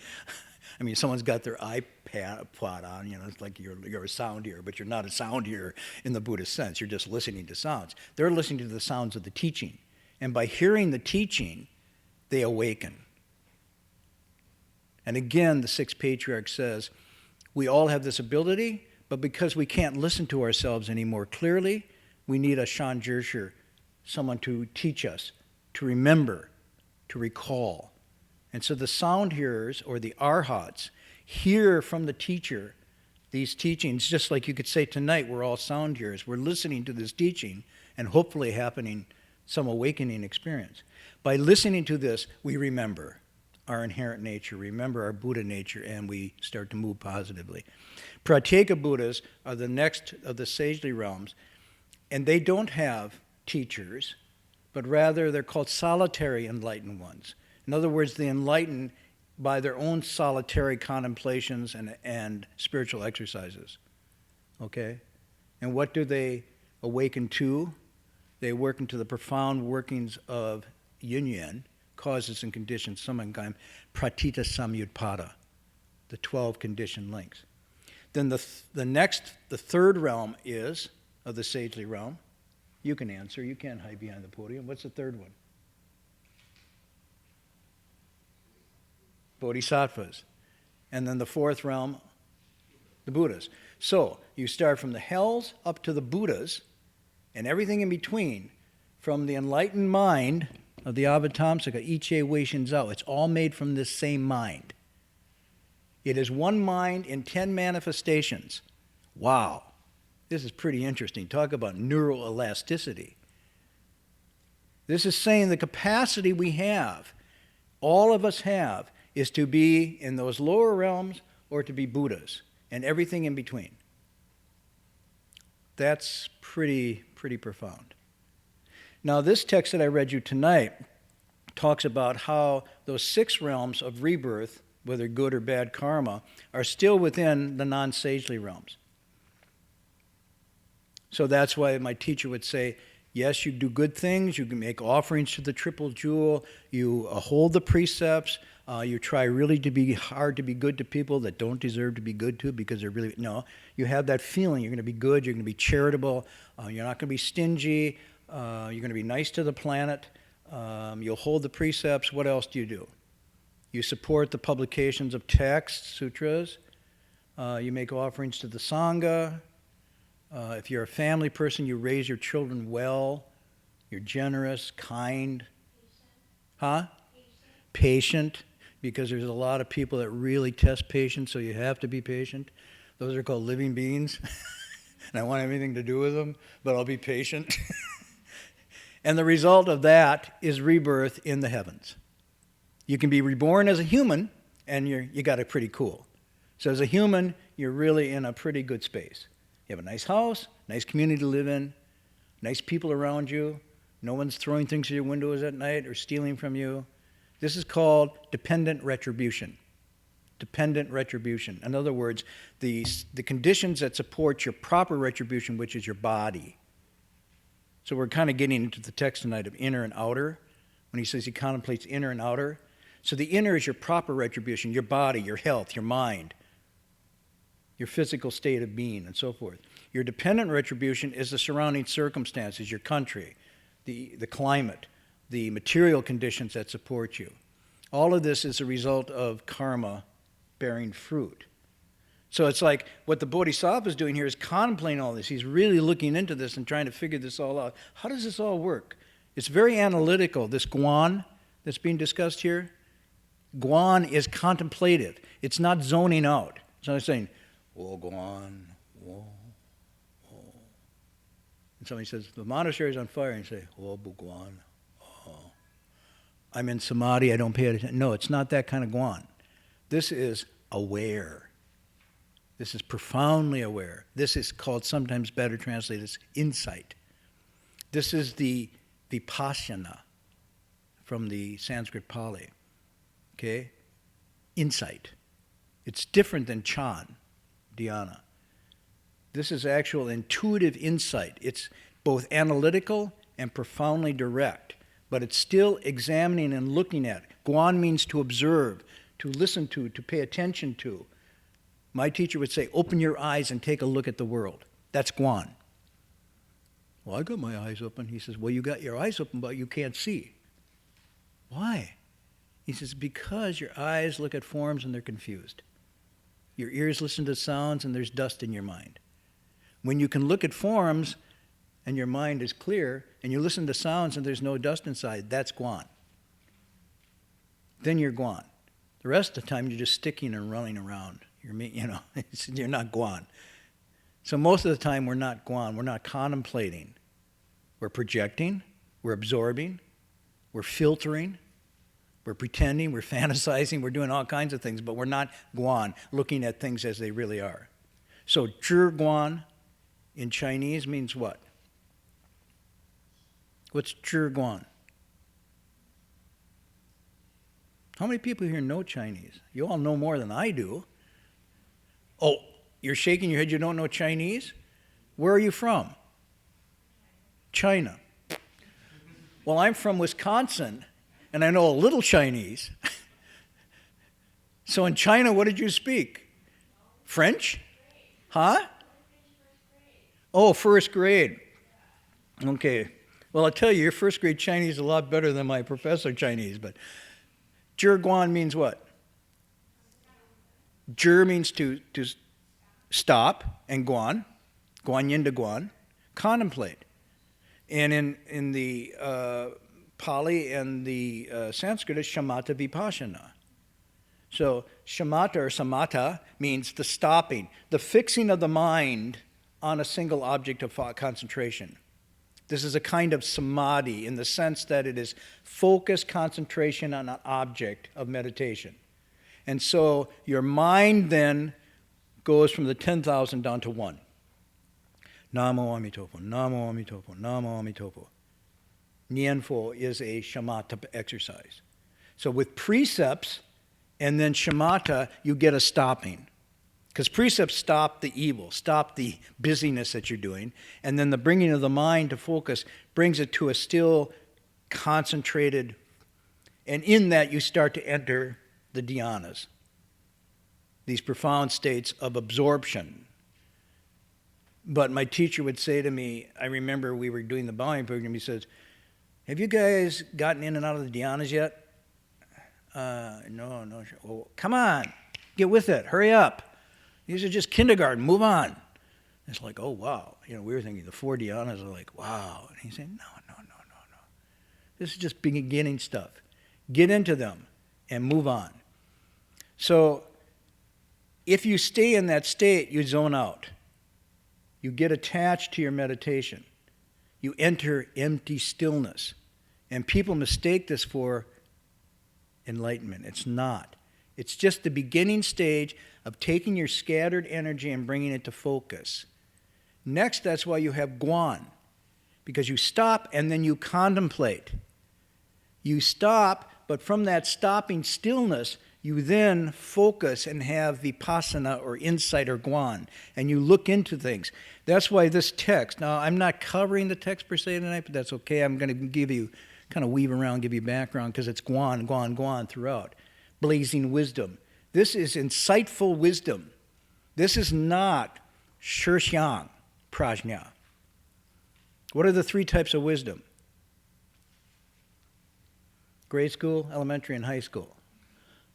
A: I mean, someone's got their iPod on, you know, it's like you're a sound hearer, but you're not a sound hearer in the Buddhist sense. You're just listening to sounds. They're listening to the sounds of the teaching. And by hearing the teaching, they awaken. And again, the Sixth Patriarch says, we all have this ability, but because we can't listen to ourselves anymore clearly, we need a Shanjirsher, someone to teach us, to remember, to recall. And so the sound hearers, or the arhats, hear from the teacher these teachings, just like you could say tonight, we're all sound hearers. We're listening to this teaching and hopefully happening some awakening experience. By listening to this, we remember our inherent nature, remember our Buddha nature, and we start to move positively. Pratyeka Buddhas are the next of the sagely realms, and they don't have teachers, but rather they're called solitary enlightened ones. In other words, they enlighten by their own solitary contemplations and spiritual exercises. Okay? And what do they awaken to? They awaken to the profound workings of yin-yang, causes and conditions, samankham, pratita samyutpada, the 12 conditioned links. Then the third realm is, of the sagely realm, you can answer, you can't hide behind the podium. What's the third one? Bodhisattvas. And then the fourth realm, the Buddhas. So you start from the hells up to the Buddhas, and everything in between, from the enlightened mind of the Avatamsaka, Iche Wei Shin Zhao. It's all made from this same mind. It is one mind in 10 manifestations. Wow. This is pretty interesting. Talk about neural elasticity. This is saying the capacity we have, all of us have, is to be in those lower realms or to be Buddhas, and everything in between. That's pretty profound. Now, this text that I read you tonight talks about how those 6 realms of rebirth, whether good or bad karma, are still within the non-sagely realms. So that's why my teacher would say, yes, you do good things, you can make offerings to the triple jewel, you hold the precepts, you try really to be hard to be good to people that don't deserve to be good to because they're really, no, you have that feeling you're going to be good, you're going to be charitable, you're not going to be stingy, you're going to be nice to the planet, you'll hold the precepts. What else do you do? You support the publications of texts, sutras, you make offerings to the Sangha. If you're a family person, you raise your children well, you're generous, kind. Patient, because there's a lot of people that really test patience, so you have to be patient. Those are called living beings, and I want anything to do with them, but I'll be patient. And the result of that is rebirth in the heavens. You can be reborn as a human, and you got it pretty cool. So as a human, you're really in a pretty good space. You have a nice house, nice community to live in, nice people around you. No one's throwing things through your windows at night or stealing from you. This is called dependent retribution. Dependent retribution. In other words, the conditions that support your proper retribution, which is your body. So we're kind of getting into the text tonight of inner and outer, when he says he contemplates inner and outer. So the inner is your proper retribution, your body, your health, your mind, your physical state of being, and so forth. Your dependent retribution is the surrounding circumstances, your country, the climate, the material conditions that support you. All of this is a result of karma bearing fruit. So it's like what the Bodhisattva is doing here is contemplating all this. He's really looking into this and trying to figure this all out. How does this all work? It's very analytical. This guan that's being discussed here, guan is contemplative. It's not zoning out. It's not saying, "Whoa, guan, whoa, whoa." And somebody says, "The monastery is on fire," and you say, "Whoa, guan, oh. I'm in samadhi, I don't pay attention." No, it's not that kind of guan. This is aware. This is profoundly aware. This is called, sometimes better translated, as insight. This is the vipassana from the Sanskrit Pali. Okay? Insight. It's different than chan, dhyana. This is actual intuitive insight. It's both analytical and profoundly direct, but it's still examining and looking at. Guan means to observe, to listen to pay attention to. My teacher would say, open your eyes and take a look at the world. That's guan. Well, I got my eyes open. He says, well, you got your eyes open, but you can't see. Why? He says, because your eyes look at forms and they're confused. Your ears listen to sounds and there's dust in your mind. When you can look at forms and your mind is clear, and you listen to sounds and there's no dust inside, that's guan. Then you're guan. The rest of the time, you're just sticking and running around. You're not guan. So most of the time, we're not guan. We're not contemplating. We're projecting. We're absorbing. We're filtering. We're pretending. We're fantasizing. We're doing all kinds of things, but we're not guan, looking at things as they really are. So, zhi guan in Chinese means what? What's zhi guan? How many people here know Chinese? You all know more than I do. Oh, you're shaking your head, you don't know Chinese? Where are you from? China. Well, I'm from Wisconsin, and I know a little Chinese. So in China, what did you speak? French? Huh? Oh, first grade. Okay. Well, I'll tell you, your first grade Chinese is a lot better than my professor Chinese, but zhi guan means what? Zhi means to stop, and guan yin to guan, contemplate. And in the Pali and the Sanskrit is shamatha vipassana. So shamatha or samatha means the stopping, the fixing of the mind on a single object of concentration. This is a kind of samadhi in the sense that it is focused concentration on an object of meditation. And so your mind then goes from the 10,000 down to 1. Namo Amitopo, Namo Amitopo, Namo Amitopo. Nianfo is a shamatha exercise. So with precepts and then shamatha, you get a stopping. Because precepts stop the evil, stop the busyness that you're doing, and then the bringing of the mind to focus brings it to a still concentrated, and in that you start to enter the dhyanas, these profound states of absorption. But my teacher would say to me, I remember we were doing the Bowing program, he says, have you guys gotten in and out of the dhyanas yet? No. Oh, come on, get with it, hurry up. These are just kindergarten, move on. It's like, oh, wow. We were thinking the 4 dhyanas are like, wow. And he said, no. This is just beginning stuff. Get into them and move on. So if you stay in that state, you zone out. You get attached to your meditation. You enter empty stillness. And people mistake this for enlightenment. It's not. It's just the beginning stage of taking your scattered energy and bringing it to focus. Next, that's why you have guan, because you stop and then you contemplate. You stop, but from that stopping stillness, you then focus and have vipassana or insight or guan, and you look into things. That's why this text, now I'm not covering the text per se tonight, but that's okay. I'm going to give you, kind of weave around, give you background, because it's guan throughout. Blazing wisdom. This is insightful wisdom. This is not shirshang prajna. What are the three types of wisdom? Grade school, elementary, and high school.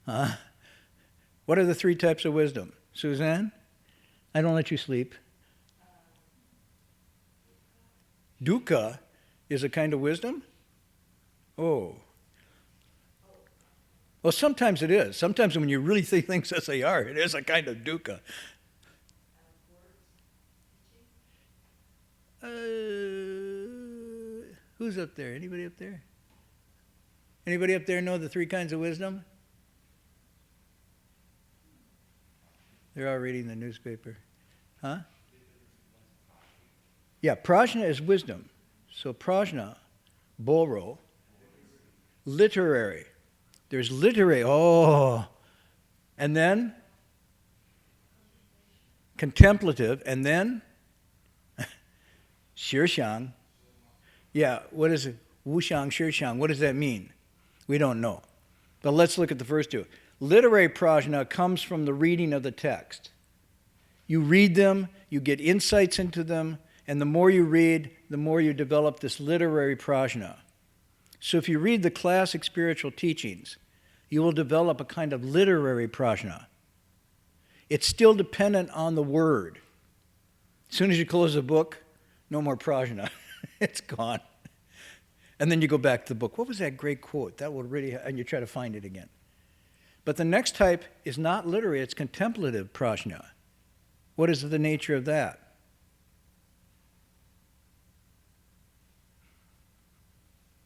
A: What are the three types of wisdom? Suzanne? I don't let you sleep. Dukkha is a kind of wisdom? Oh. Well, sometimes it is. Sometimes when you really see things as they are, it is a kind of dukkha. Who's up there? Anybody up there? Anybody up there know the three kinds of wisdom? They're all reading the newspaper. Huh? Yeah, prajna is wisdom. So prajna, boro, literary. There's literary, and then contemplative, and then shirshang. Yeah, what is it? Wushang, shirshang, what does that mean? We don't know. But let's look at the first two. Literary prajna comes from the reading of the text. You read them, you get insights into them, and the more you read, the more you develop this literary prajna. So if you read the classic spiritual teachings, you will develop a kind of literary prajna. It's still dependent on the word. As soon as you close the book, no more prajna. It's gone. And then you go back to the book. What was that great quote? That will really, and you try to find it again. But the next type is not literary, it's contemplative prajna. What is the nature of that?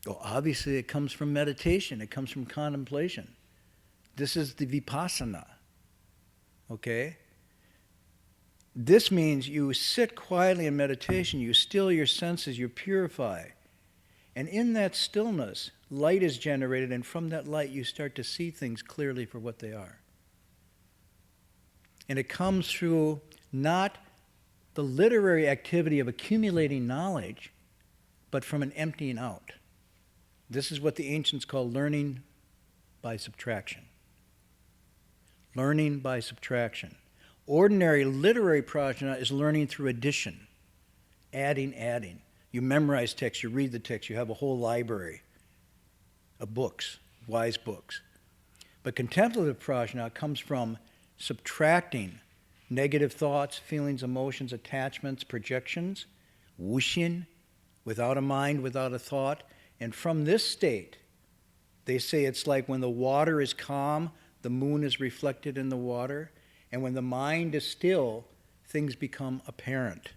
A: Well, obviously it comes from meditation, it comes from contemplation. This is the vipassana, okay? This means you sit quietly in meditation, you still your senses, you purify. And in that stillness, light is generated, and from that light you start to see things clearly for what they are. And it comes through not the literary activity of accumulating knowledge, but from an emptying out. This is what the ancients call learning by subtraction. Learning by subtraction. Ordinary literary prajna is learning through addition, adding. You memorize text, you read the text, you have a whole library of books, wise books. But contemplative prajna comes from subtracting negative thoughts, feelings, emotions, attachments, projections, wushin, without a mind, without a thought. And from this state, they say it's like when the water is calm, the moon is reflected in the water, and when the mind is still, things become apparent.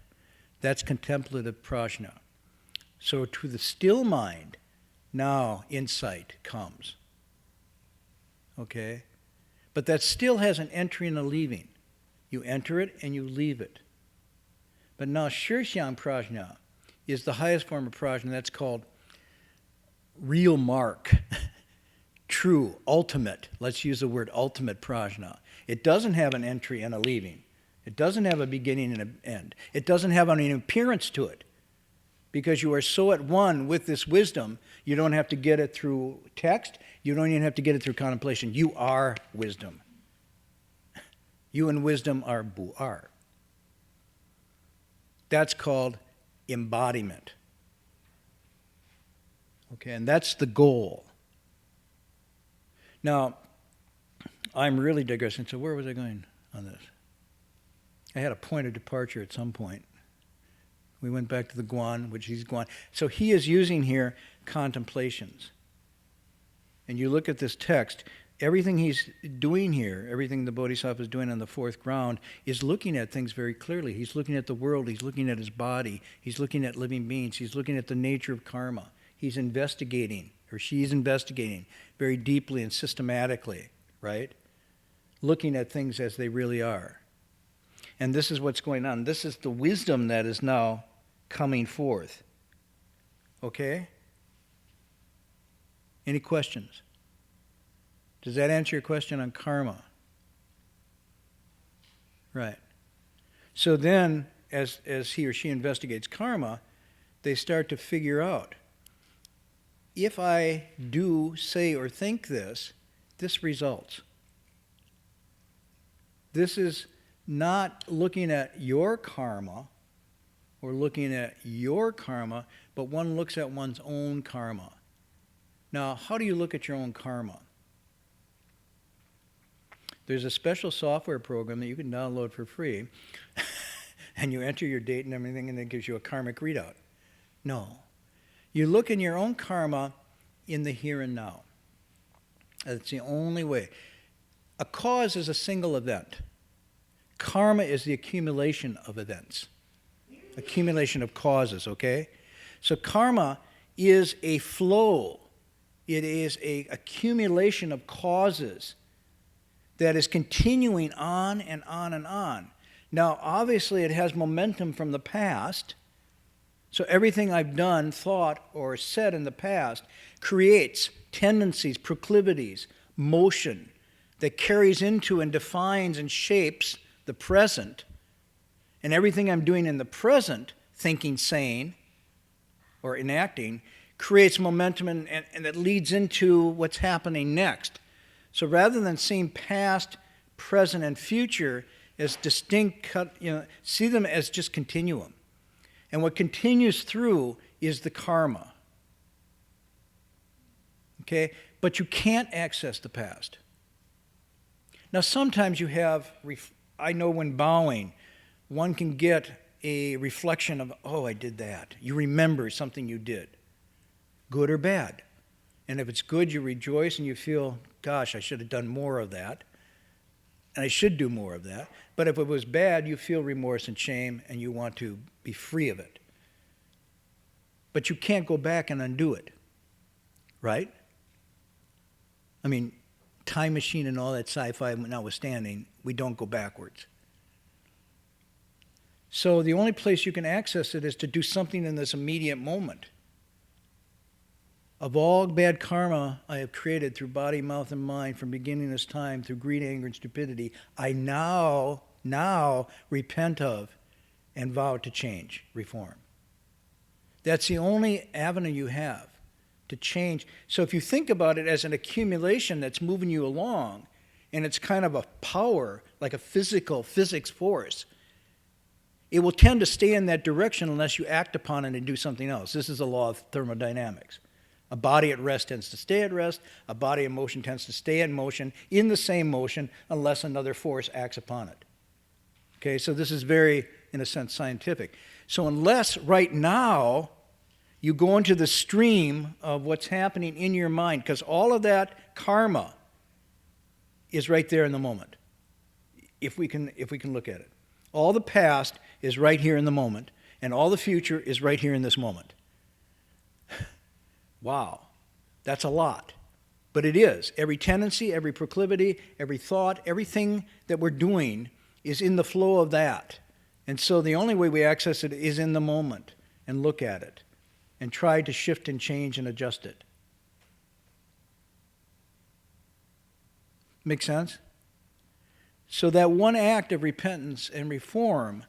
A: That's contemplative prajna. So to the still mind, now insight comes. Okay? But that still has an entry and a leaving. You enter it and you leave it. But now shirshang prajna is the highest form of prajna. That's called real mark, true, ultimate. Let's use the word ultimate prajna. It doesn't have an entry and a leaving. It doesn't have a beginning and an end. It doesn't have any appearance to it. Because you are so at one with this wisdom, you don't have to get it through text. You don't even have to get it through contemplation. You are wisdom. You and wisdom are bu'ar. That's called embodiment. Okay, and that's the goal. Now, I'm really digressing. So where was I going on this? I had a point of departure at some point. We went back to the Guan, which he's Guan. So he is using here contemplations. And you look at this text, everything he's doing here, everything the Bodhisattva is doing on the fourth ground, is looking at things very clearly. He's looking at the world, he's looking at his body, he's looking at living beings, he's looking at the nature of karma. He's investigating, or she's investigating, very deeply and systematically, right? Looking at things as they really are. And this is what's going on. This is the wisdom that is now coming forth. Okay? Any questions? Does that answer your question on karma? Right. So then, as he or she investigates karma, they start to figure out, if I do, say, or think this, this results. This is not looking at your karma or looking at your karma, but one looks at one's own karma. Now, how do you look at your own karma? There's a special software program that you can download for free, and you enter your date and everything, and it gives you a karmic readout. No. You look in your own karma in the here and now. That's the only way. A cause is a single event. Karma is the accumulation of events. Accumulation of causes, okay? So karma is a flow. It is an accumulation of causes that is continuing on and on and on. Now, obviously, it has momentum from the past. So everything I've done, thought, or said in the past creates tendencies, proclivities, motion that carries into and defines and shapes the present. And everything I'm doing in the present, thinking, saying, or enacting, creates momentum and that leads into what's happening next. So rather than seeing past, present, and future as distinct, see them as just continuum. And what continues through is the karma. Okay? But you can't access the past. Now sometimes you have, I know when bowing, one can get a reflection of, oh, I did that. You remember something you did, good or bad. And if it's good, you rejoice and you feel, gosh, I should have done more of that. And I should do more of that. But if it was bad, you feel remorse and shame and you want to be free of it. But you can't go back and undo it, right? I mean, time machine and all that sci-fi notwithstanding, we don't go backwards. So the only place you can access it is to do something in this immediate moment. Of all bad karma I have created through body, mouth, and mind from beginning this time, through greed, anger, and stupidity, I now repent of and vow to change, reform. That's the only avenue you have to change. So if you think about it as an accumulation that's moving you along, and it's kind of a power, like a physics force, it will tend to stay in that direction unless you act upon it and do something else. This is a law of thermodynamics. A body at rest tends to stay at rest. A body in motion tends to stay in motion, in the same motion, unless another force acts upon it. Okay, so this is very, in a sense, scientific. So unless right now you go into the stream of what's happening in your mind, because all of that karma is right there in the moment, if we can look at it. All the past is right here in the moment, and all the future is right here in this moment. Wow, that's a lot. But it is. Every tendency, every proclivity, every thought, everything that we're doing is in the flow of that. And so the only way we access it is in the moment and look at it and try to shift and change and adjust it. Make sense? So that one act of repentance and reform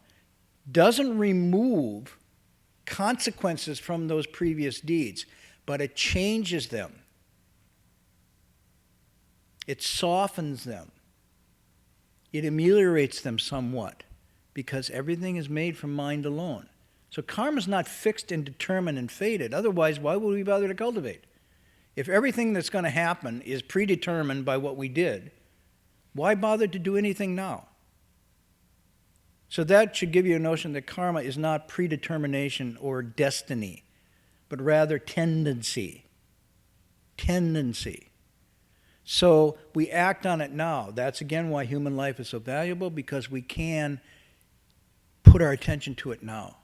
A: doesn't remove consequences from those previous deeds, but it changes them. It softens them. It ameliorates them somewhat, because everything is made from mind alone. So karma is not fixed and determined and fated. Otherwise, why would we bother to cultivate? If everything that's going to happen is predetermined by what we did, why bother to do anything now? So that should give you a notion that karma is not predetermination or destiny, but rather tendency. Tendency. So we act on it now. That's again why human life is so valuable, because we can put our attention to it now.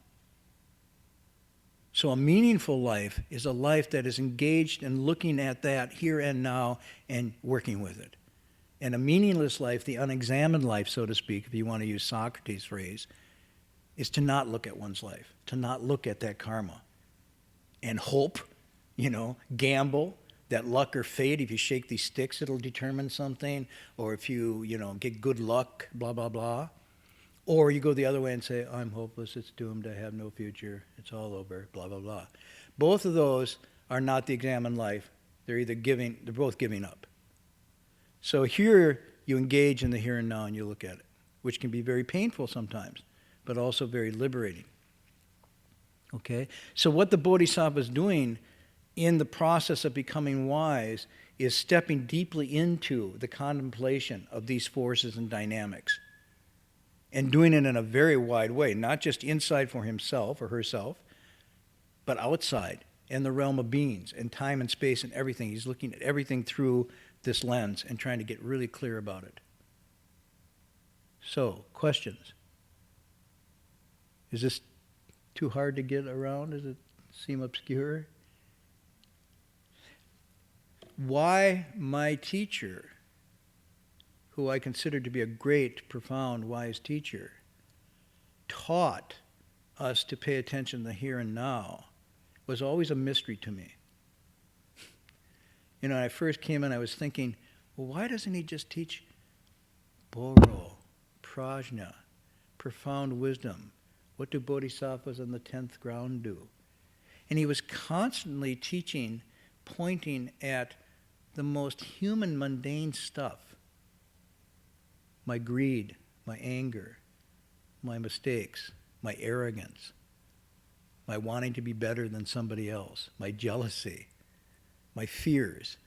A: So a meaningful life is a life that is engaged in looking at that here and now and working with it. And a meaningless life, the unexamined life, so to speak, if you want to use Socrates' phrase, is to not look at one's life, to not look at that karma. And hope, gamble that luck or fate, if you shake these sticks, it'll determine something. Or if you, get good luck, blah, blah, blah. Or you go the other way and say, I'm hopeless, it's doomed, I have no future, it's all over, blah, blah, blah. Both of those are not the examined life. They're both giving up. So here you engage in the here and now and you look at it. which can be very painful sometimes, but also very liberating. Okay? So what the Bodhisattva is doing in the process of becoming wise is stepping deeply into the contemplation of these forces and dynamics, and doing it in a very wide way, not just inside for himself or herself, but outside in the realm of beings and time and space and everything. He's looking at everything through this lens and trying to get really clear about it. So, questions? Is this too hard to get around? Does it seem obscure? Why my teacher, who I consider to be a great, profound, wise teacher, taught us to pay attention to the here and now was always a mystery to me. You know, when I first came in, I was thinking, well, why doesn't he just teach Boro, Prajna, profound wisdom? What do bodhisattvas on the 10th ground do? And he was constantly teaching, pointing at the most human, mundane stuff. My greed, my anger, my mistakes, my arrogance, my wanting to be better than somebody else, my jealousy, my fears.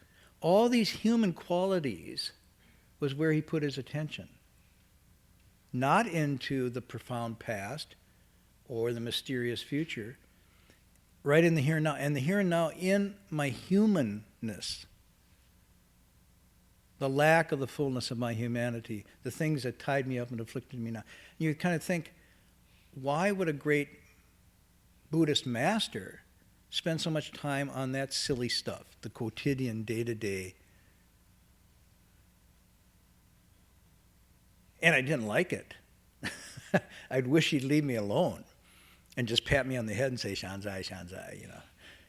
A: All these human qualities was where he put his attention. Not into the profound past or the mysterious future, right in the here and now. And the here and now in my humanness, the lack of the fullness of my humanity, the things that tied me up and afflicted me now. You kind of think, why would a great Buddhist master spend so much time on that silly stuff, the quotidian, day-to-day? And I didn't like it. I'd wish he'd leave me alone and just pat me on the head and say, Shanzai, Shanzai, you know,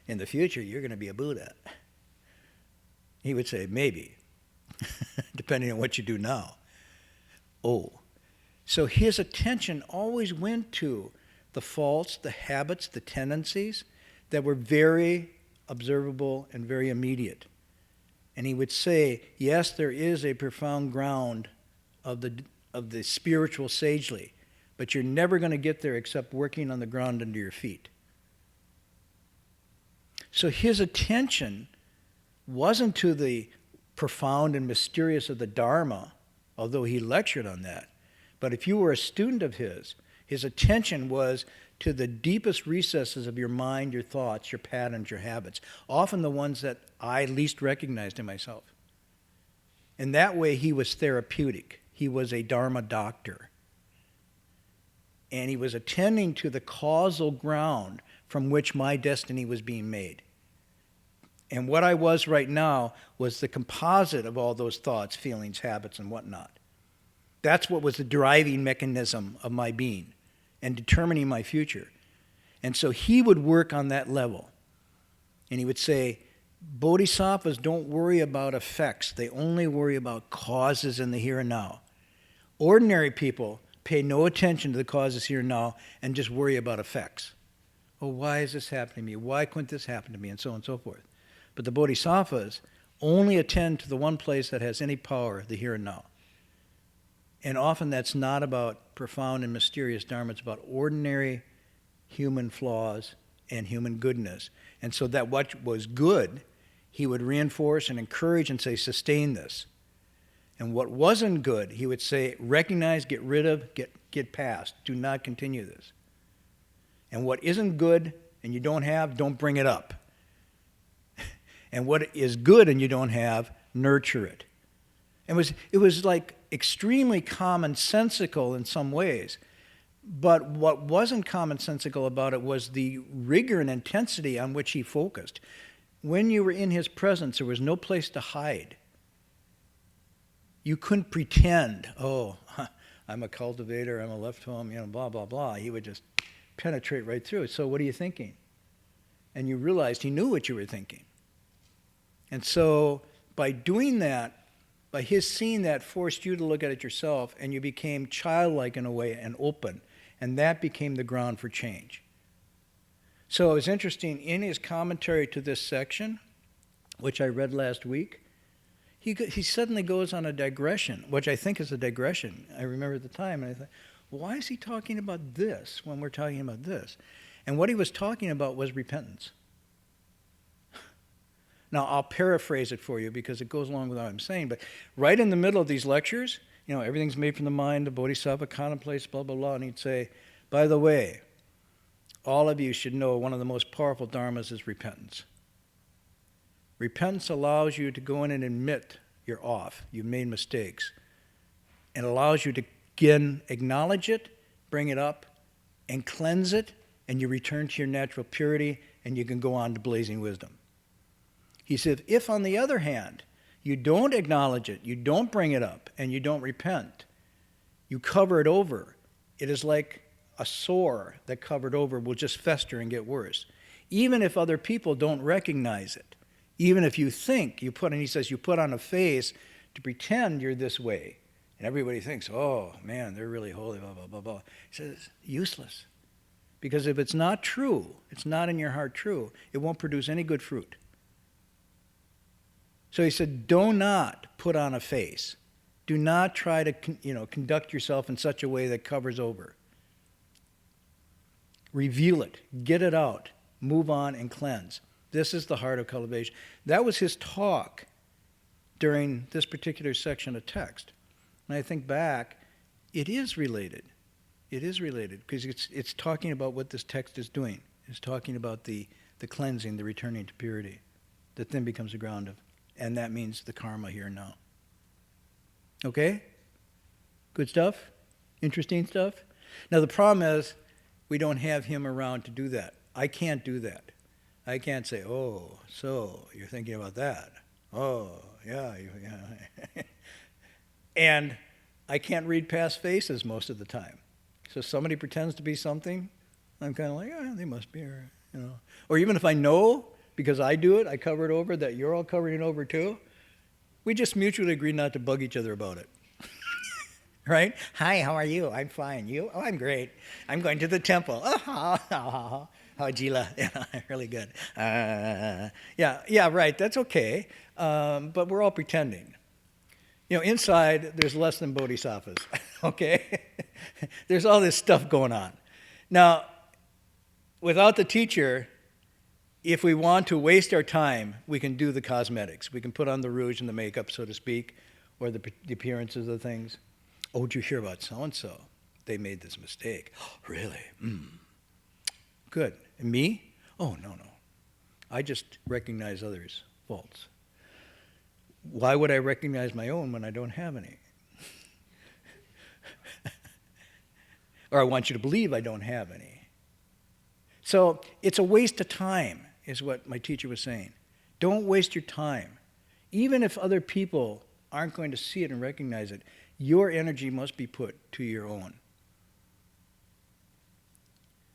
A: in the future you're going to be a Buddha. He would say, maybe, depending on what you do now. Oh, so his attention always went to the faults, the habits, the tendencies that were very observable and very immediate. And he would say, yes, there is a profound ground of the spiritual sagely, but you're never going to get there except working on the ground under your feet. So his attention wasn't to the profound and mysterious of the Dharma, although he lectured on that. But if you were a student of his attention was to the deepest recesses of your mind, your thoughts, your patterns, your habits, often the ones that I least recognized in myself. In that way, he was therapeutic. He was a Dharma doctor. And he was attending to the causal ground from which my destiny was being made. And what I was right now was the composite of all those thoughts, feelings, habits, and whatnot. That's what was the driving mechanism of my being and determining my future. And so he would work on that level. And he would say, bodhisattvas don't worry about effects. They only worry about causes in the here and now. Ordinary people pay no attention to the causes here and now and just worry about effects. Oh, why is this happening to me? Why couldn't this happen to me? And so on and so forth. But the bodhisattvas only attend to the one place that has any power, the here and now. And often that's not about profound and mysterious Dharma, it's about ordinary human flaws and human goodness. And so that what was good, he would reinforce and encourage and say, sustain this. And what wasn't good, he would say, recognize, get rid of, get past. Do not continue this. And what isn't good and you don't have, don't bring it up. And what is good and you don't have, nurture it. It was like extremely commonsensical in some ways. But what wasn't commonsensical about it was the rigor and intensity on which he focused. When you were in his presence, there was no place to hide. You couldn't pretend, oh, I'm a cultivator, I'm a left home, blah, blah, blah. He would just penetrate right through it. So what are you thinking? And you realized he knew what you were thinking. And so by doing that, by his seeing that, forced you to look at it yourself, and you became childlike in a way and open. And that became the ground for change. So it was interesting, in his commentary to this section, which I read last week, he suddenly goes on a digression, which I think is a digression. I remember at the time, and I thought, why is he talking about this when we're talking about this? And what he was talking about was repentance. Now, I'll paraphrase it for you because it goes along with what I'm saying, but right in the middle of these lectures, everything's made from the mind, the bodhisattva contemplates, blah, blah, blah, and he'd say, by the way, all of you should know one of the most powerful dharmas is repentance. Repentance allows you to go in and admit you're off, you've made mistakes, and allows you to again acknowledge it, bring it up, and cleanse it, and you return to your natural purity, and you can go on to blazing wisdom. He said, if on the other hand, you don't acknowledge it, you don't bring it up, and you don't repent, you cover it over, it is like a sore that covered over will just fester and get worse. Even if other people don't recognize it, even if you think you put, and he says, you put on a face to pretend you're this way, and everybody thinks, oh man, they're really holy, blah, blah, blah, blah. He says, useless. Because if it's not true, it's not in your heart true, it won't produce any good fruit. So he said, do not put on a face. Do not try to conduct yourself in such a way that covers over. Reveal it, get it out, move on and cleanse. This is the heart of cultivation. That was his talk during this particular section of text. When I think back, it is related. It is related because it's talking about what this text is doing. It's talking about the cleansing, the returning to purity that then becomes the ground of, and that means the karma here and now. Okay? Good stuff? Interesting stuff? Now the problem is we don't have him around to do that. I can't do that. I can't say, oh, so you're thinking about that. Oh, yeah. And I can't read past faces most of the time. So if somebody pretends to be something, I'm kind of like, oh, they must be, Or even if I know, because I do it, I cover it over, that you're all covering it over too, we just mutually agree not to bug each other about it. Right? Hi, how are you? I'm fine. You? Oh, I'm great. I'm going to the temple. Oh, Jila. Yeah, really good. Yeah, right. That's okay. But we're all pretending. Inside, there's less than bodhisattvas. Okay? There's all this stuff going on. Now, without the teacher, if we want to waste our time, we can do the cosmetics. We can put on the rouge and the makeup, so to speak, or the appearances of things. Oh, did you hear about so-and-so? They made this mistake. Oh, really? Good. And me? Oh, no. I just recognize others' faults. Why would I recognize my own when I don't have any? Or I want you to believe I don't have any. So it's a waste of time, is what my teacher was saying. Don't waste your time. Even if other people aren't going to see it and recognize it, your energy must be put to your own.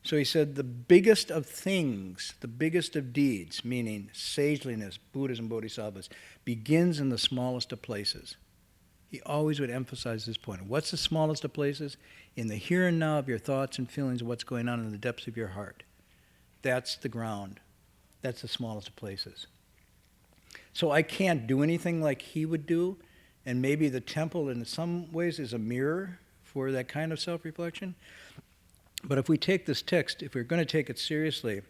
A: So he said the biggest of things, the biggest of deeds, meaning sageliness, Buddhism, bodhisattvas, begins in the smallest of places. He always would emphasize this point. What's the smallest of places? In the here and now of your thoughts and feelings of what's going on in the depths of your heart. That's the ground. That's the smallest of places. So I can't do anything like he would do, and maybe the temple in some ways is a mirror for that kind of self-reflection. But if we take this text, if we're going to take it seriously,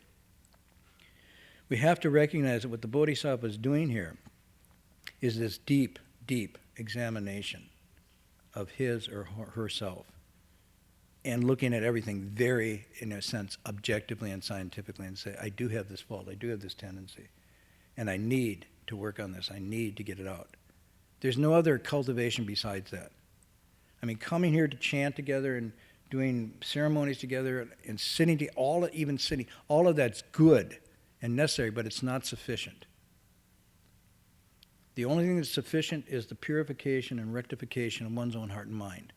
A: we have to recognize that what the Bodhisattva is doing here is this deep, deep examination of his or herself and looking at everything very, in a sense, objectively and scientifically and say, I do have this fault, I do have this tendency, and I need to work on this, I need to get it out. There's no other cultivation besides that. I mean, coming here to chant together and doing ceremonies together and sitting, all of that's good and necessary, but it's not sufficient. The only thing that's sufficient is the purification and rectification of one's own heart and mind.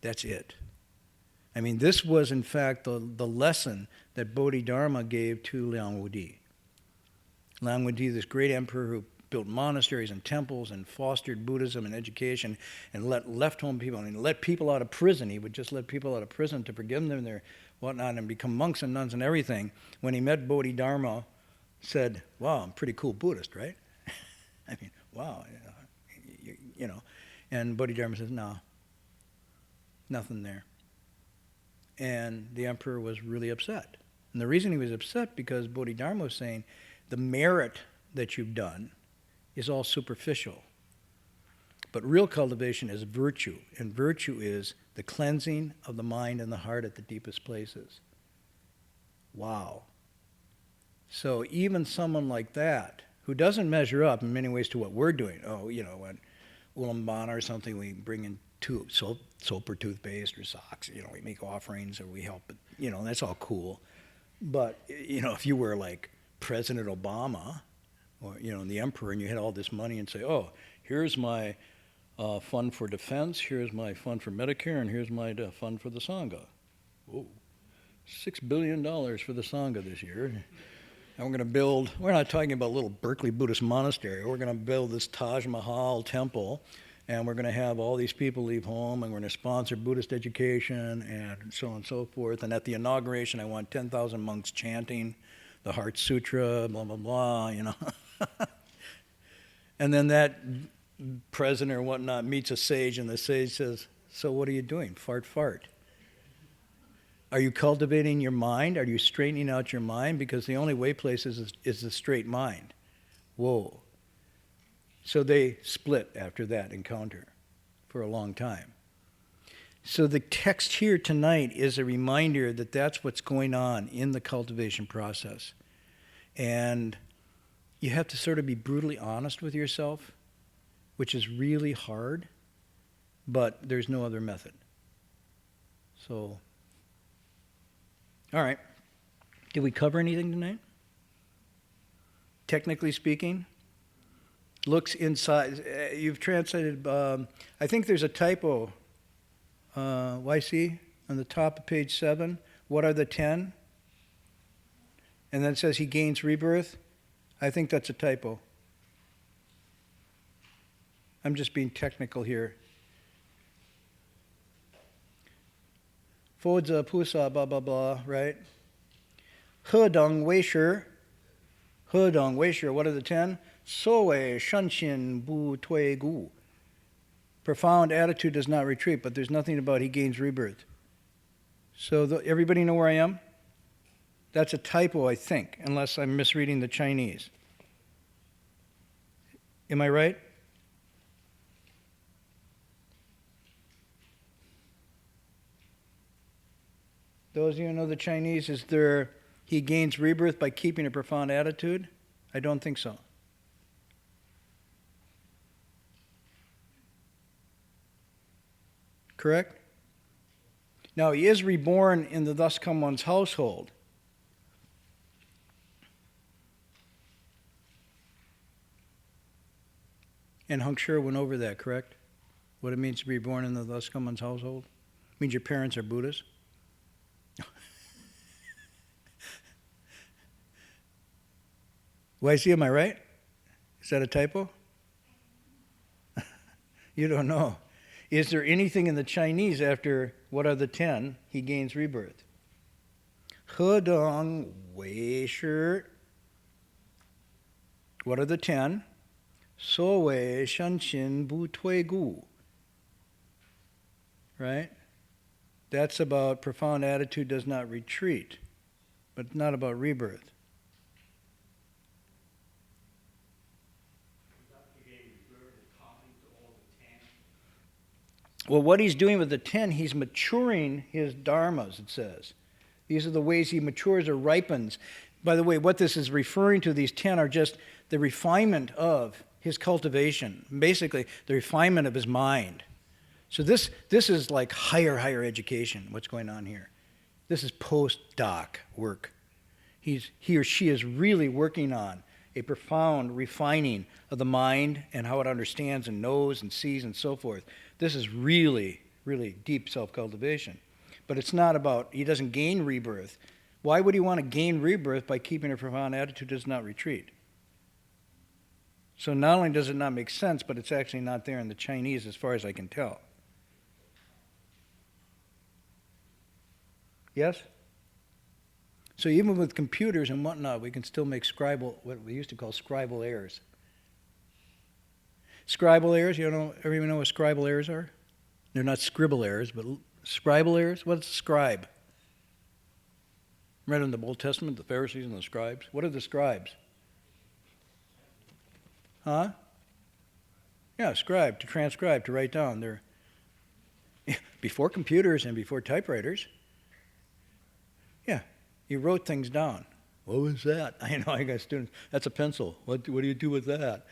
A: That's it. I mean, this was, in fact, the lesson that Bodhidharma gave to Liang Wudi. Liang Wudi, this great emperor who built monasteries and temples and fostered Buddhism and education and left home people and let people out of prison. He would just let people out of prison to forgive them their whatnot and become monks and nuns and everything. When he met Bodhidharma, said, wow, I'm a pretty cool Buddhist, right? I mean, wow, And Bodhidharma says, no, nothing there. And the emperor was really upset. And the reason he was upset because Bodhidharma was saying the merit that you've done is all superficial. But real cultivation is virtue, and virtue is the cleansing of the mind and the heart at the deepest places. Wow. So even someone like that, who doesn't measure up in many ways to what we're doing, when Ulaanbaatar or something, we bring in soap or toothpaste or socks, we make offerings or we help, that's all cool. But, if you were like President Obama or, the emperor, and you had all this money and say, oh, here's my fund for defense, here's my fund for Medicare, and here's my fund for the Sangha. Whoa, $6 billion for the Sangha this year. And we're going to build, we're not talking about little Berkeley Buddhist Monastery, we're going to build this Taj Mahal temple, and we're going to have all these people leave home, and we're going to sponsor Buddhist education, and so on and so forth. And at the inauguration, I want 10,000 monks chanting the Heart Sutra, blah, blah, blah, And then that president or whatnot meets a sage, and the sage says, so what are you doing? Fart, fart. Are you cultivating your mind? Are you straightening out your mind? Because the only way places is the straight mind. Whoa. So they split after that encounter for a long time. So the text here tonight is a reminder that that's what's going on in the cultivation process. And you have to sort of be brutally honest with yourself, which is really hard, but there's no other method. So, all right. Did we cover anything tonight? Technically speaking, looks inside. You've translated, I think there's a typo, YC, on the top of page 7. What are the 10? And then it says he gains rebirth. I think that's a typo. I'm just being technical here. Fodza, Pusa, blah, blah, blah, right? Hedong, Weisher. Hedong, Weisher, what are the 10? Soe, Shanshin, Bu, Tui, Gu. Profound attitude does not retreat, but there's nothing about he gains rebirth. So everybody know where I am? That's a typo, I think, unless I'm misreading the Chinese. Am I right? Those of you who know the Chinese, is there, he gains rebirth by keeping a profound attitude? I don't think so. Correct? Now, he is reborn in the thus come one's household. And Heng Sure went over that, correct? What it means to be born in the thus come one's household? It means your parents are Buddhists? YC, am I right? Is that a typo? You don't know. Is there anything in the Chinese after what are the 10? He gains rebirth. Hedong Wei Shi. What are the 10? So Wei Shanshin Bu Tui Gu. Right? That's about profound attitude does not retreat, but not about rebirth. Well, what he's doing with the 10, he's maturing his dharmas, it says. These are the ways he matures or ripens. By the way, what this is referring to, these 10, are just the refinement of his cultivation, basically the refinement of his mind. So this is like higher education, what's going on here. This is postdoc work. He or she is really working on a profound refining of the mind and how it understands and knows and sees and so forth. This is really, really deep self-cultivation. But it's not about, he doesn't gain rebirth. Why would he want to gain rebirth by keeping a profound attitude does not retreat? So not only does it not make sense, but it's actually not there in the Chinese as far as I can tell. Yes? So even with computers and whatnot, we can still make what we used to call scribal errors. Scribal errors, everyone know what scribal errors are? They're not scribble errors, but scribal errors? What's a scribe? Read in the Old Testament, the Pharisees and the scribes. What are the scribes? Huh? Yeah, scribe, to transcribe, to write down. They're before computers and before typewriters. Yeah, you wrote things down. What was that? I got students. That's a pencil. What do you do with that?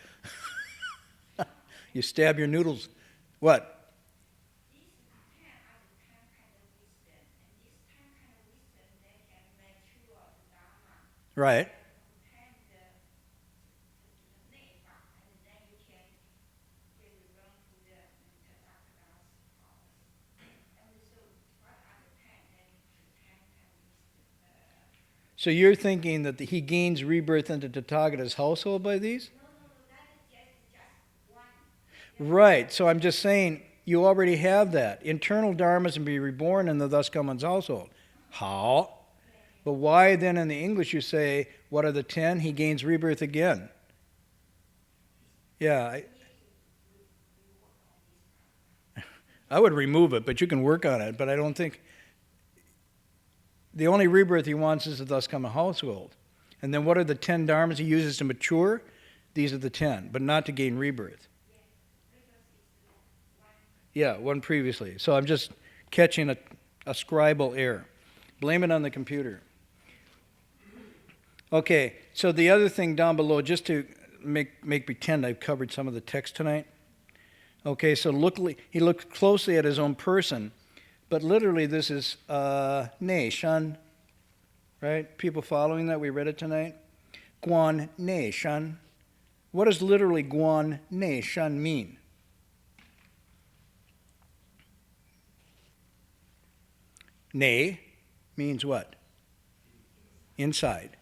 A: You stab your noodles. What? Right. So you're thinking that he gains rebirth into Tathagata's household by these?
B: No, that is just one.
A: Right. So I'm just saying you already have that. Internal dharmas and be reborn in the thus come one's household. How? But why then in the English you say, what are the 10? He gains rebirth again. Yeah. I would remove it, but you can work on it. But I don't think... The only rebirth he wants is the thus come a household. And then what are the 10 dharmas he uses to mature? These are the 10, but not to gain rebirth. Yeah, one previously. So I'm just catching a scribal error. Blame it on the computer. Okay, so the other thing down below, just to make pretend I've covered some of the text tonight. Okay, so he looked closely at his own person. But literally this is ne, shan, right? People following that, we read it tonight. Guan ne, shan. What does literally guan ne, shan mean? Ne means what? Inside.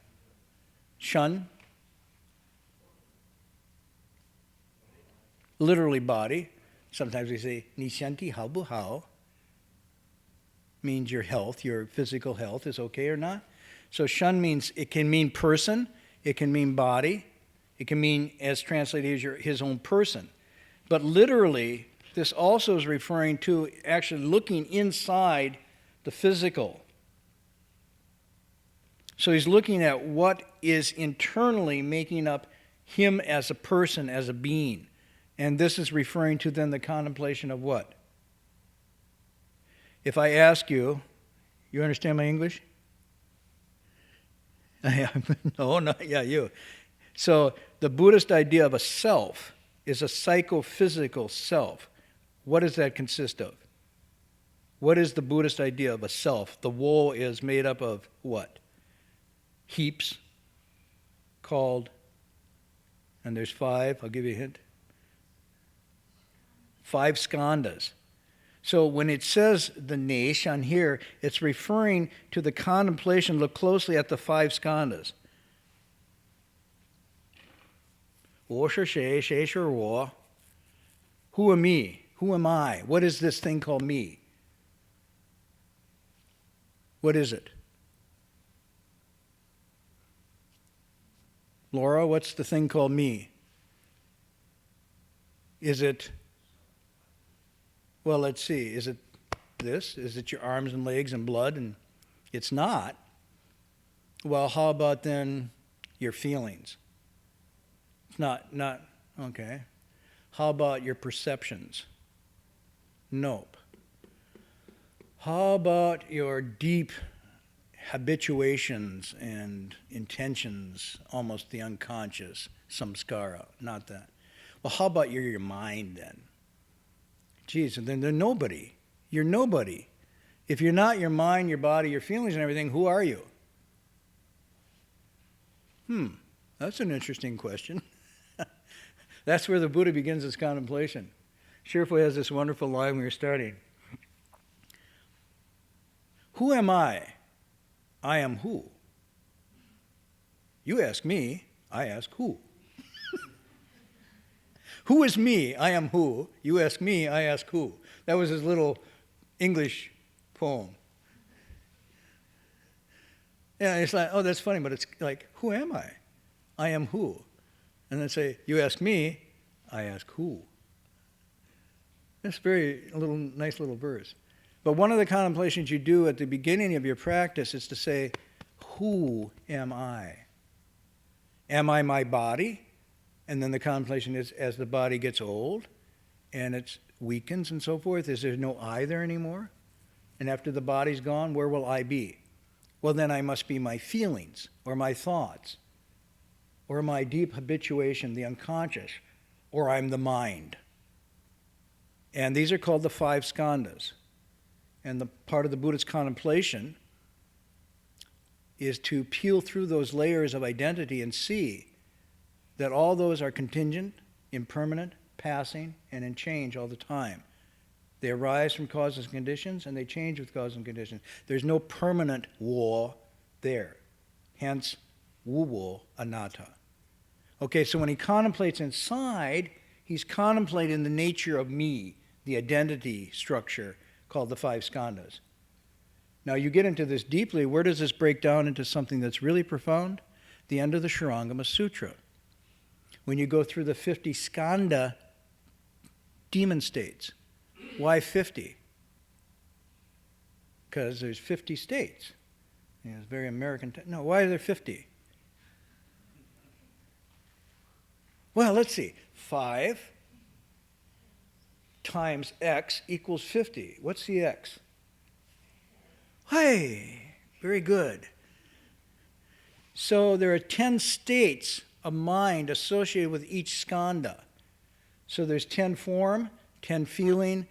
A: Shan, literally body. Sometimes we say, ni shanti hao bu hao. Means your health, your physical health is okay or not. So shun means, it can mean person, it can mean body, it can mean, as translated, his own person. But literally, this also is referring to actually looking inside the physical. So he's looking at what is internally making up him as a person, as a being. And this is referring to then the contemplation of what? If I ask you, you understand my English? No, yeah, you. So the Buddhist idea of a self is a psychophysical self. What does that consist of? What is the Buddhist idea of a self? The woe is made up of what? Heaps called, and there's 5, I'll give you a hint. 5 skandhas. So when it says the nesh on here, it's referring to the contemplation. Look closely at the 5 skandhas. 我是谁? 谁是我? Who am me? Who am I? What is this thing called me? What is it? Laura, what's the thing called me? Is it... Well, let's see. Is it this? Is it your arms and legs and blood? And it's not. Well, how about then your feelings? It's not, okay. How about your perceptions? Nope. How about your deep habituations and intentions, almost the unconscious, samskara? Not that. Well, how about your mind then? Geez, and then they're nobody. You're nobody. If you're not your mind, your body, your feelings and everything, who are you? That's an interesting question. That's where the Buddha begins his contemplation. Shirfu has this wonderful line when we were starting. Who am I? I am who? You ask me, I ask who? Who is me? I am who. You ask me, I ask who. That was his little English poem. Yeah, it's like, oh, that's funny, but it's like, who am I? I am who. And then say, you ask me, I ask, who? That's nice little verse. But one of the contemplations you do at the beginning of your practice is to say, who am I? Am I my body? And then the contemplation is, as the body gets old and it weakens and so forth, is there no I there anymore? And after the body's gone, where will I be? Well, then I must be my feelings or my thoughts or my deep habituation, the unconscious, or I'm the mind. And these are called the 5 skandhas. And the part of the Buddhist contemplation is to peel through those layers of identity and see that all those are contingent, impermanent, passing, and in change all the time. They arise from causes and conditions, and they change with causes and conditions. There's no permanent war there. Hence, wu-wo, anatta. Okay, so when he contemplates inside, he's contemplating the nature of me, the identity structure called the 5 skandhas. Now, you get into this deeply. Where does this break down into something that's really profound? The end of the Shurangama Sutra. When you go through the 50 skandha demon states. Why 50? Because there's 50 states. It's very American. No, why are there 50? Well, let's see. 5 times x equals 50. What's the x? Hey, very good. So there are 10 states of mind associated with each skandha. So there's 10 form, 10 feeling,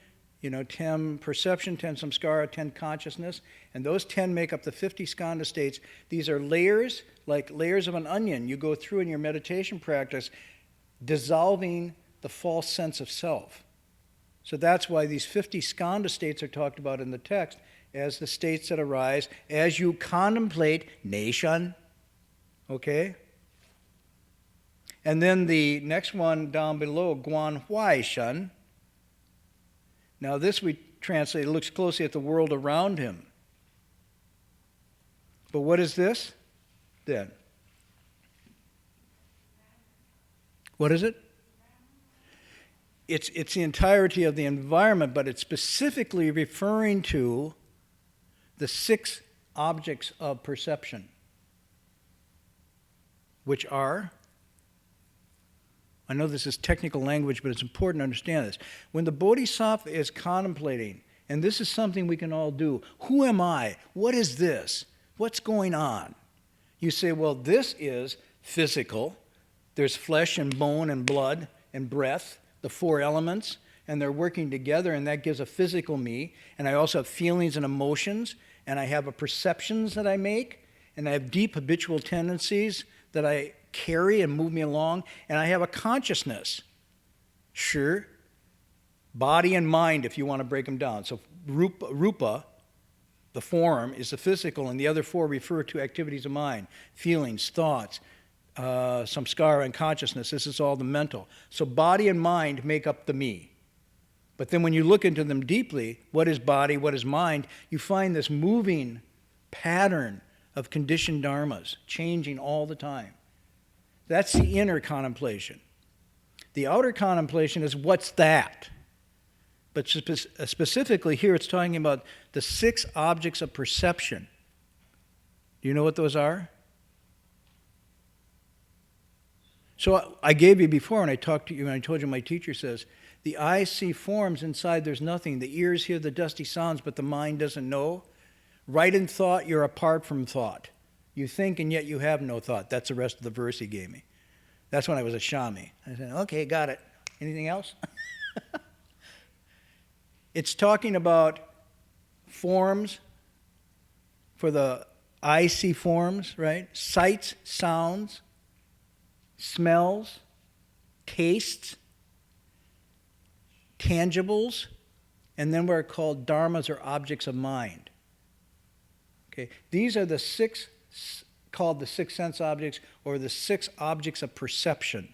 A: 10 perception, 10 samskara, 10 consciousness, and those 10 make up the 50 skandha states. These are layers, like layers of an onion. You go through in your meditation practice, dissolving the false sense of self. So that's why these 50 skandha states are talked about in the text as the states that arise as you contemplate nation. Okay? And then the next one down below, Guan Huai Shan. Now this we translate, it looks closely at the world around him. But what is this then? What is it? It's the entirety of the environment, but it's specifically referring to the 6 objects of perception, which are, I know this is technical language, but it's important to understand this. When the Bodhisattva is contemplating, and this is something we can all do, who am I? What is this? What's going on? You say, well, this is physical. There's flesh and bone and blood and breath, the 4 elements, and they're working together, and that gives a physical me. And I also have feelings and emotions, and I have perceptions that I make, and I have deep habitual tendencies that I carry and move me along, and I have a consciousness. Sure. Body and mind, if you want to break them down. So rupa, the form, is the physical, and the other 4 refer to activities of mind, feelings, thoughts, samskara, and consciousness. This is all the mental. So body and mind make up the me. But then when you look into them deeply, what is body, what is mind, you find this moving pattern of conditioned dharmas, changing all the time. That's the inner contemplation. The outer contemplation is what's that? But specifically here it's talking about the 6 objects of perception. Do you know what those are? So I gave you before when I talked to you, and I told you my teacher says, the eyes see forms, inside there's nothing. The ears hear the dusty sounds, but the mind doesn't know. Right in thought, you're apart from thought. You think, and yet you have no thought. That's the rest of the verse he gave me. That's when I was a shami. I said, okay, got it. Anything else? It's talking about forms for the eye see forms, right? Sights, sounds, smells, tastes, tangibles, and then what are called dharmas or objects of mind. Okay, these are the 6 called the 6 sense objects or the 6 objects of perception.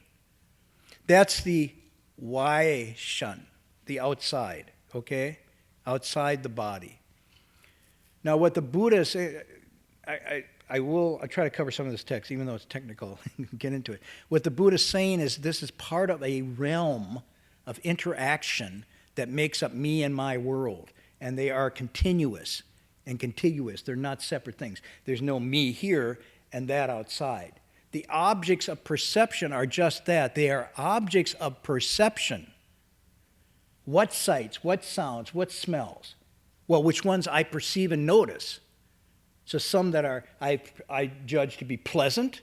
A: That's the Wai Shan, the outside, okay? Outside the body. Now what the Buddha I'll try to cover some of this text, even though it's technical. Get into it. What the Buddha is saying is this is part of a realm of interaction that makes up me and my world. And they are continuous and contiguous. They're not separate things. There's no me here and that outside. The objects of perception are just that. They are objects of perception. What sights, what sounds, what smells? Well, which ones I perceive and notice. So some that are I judge to be pleasant,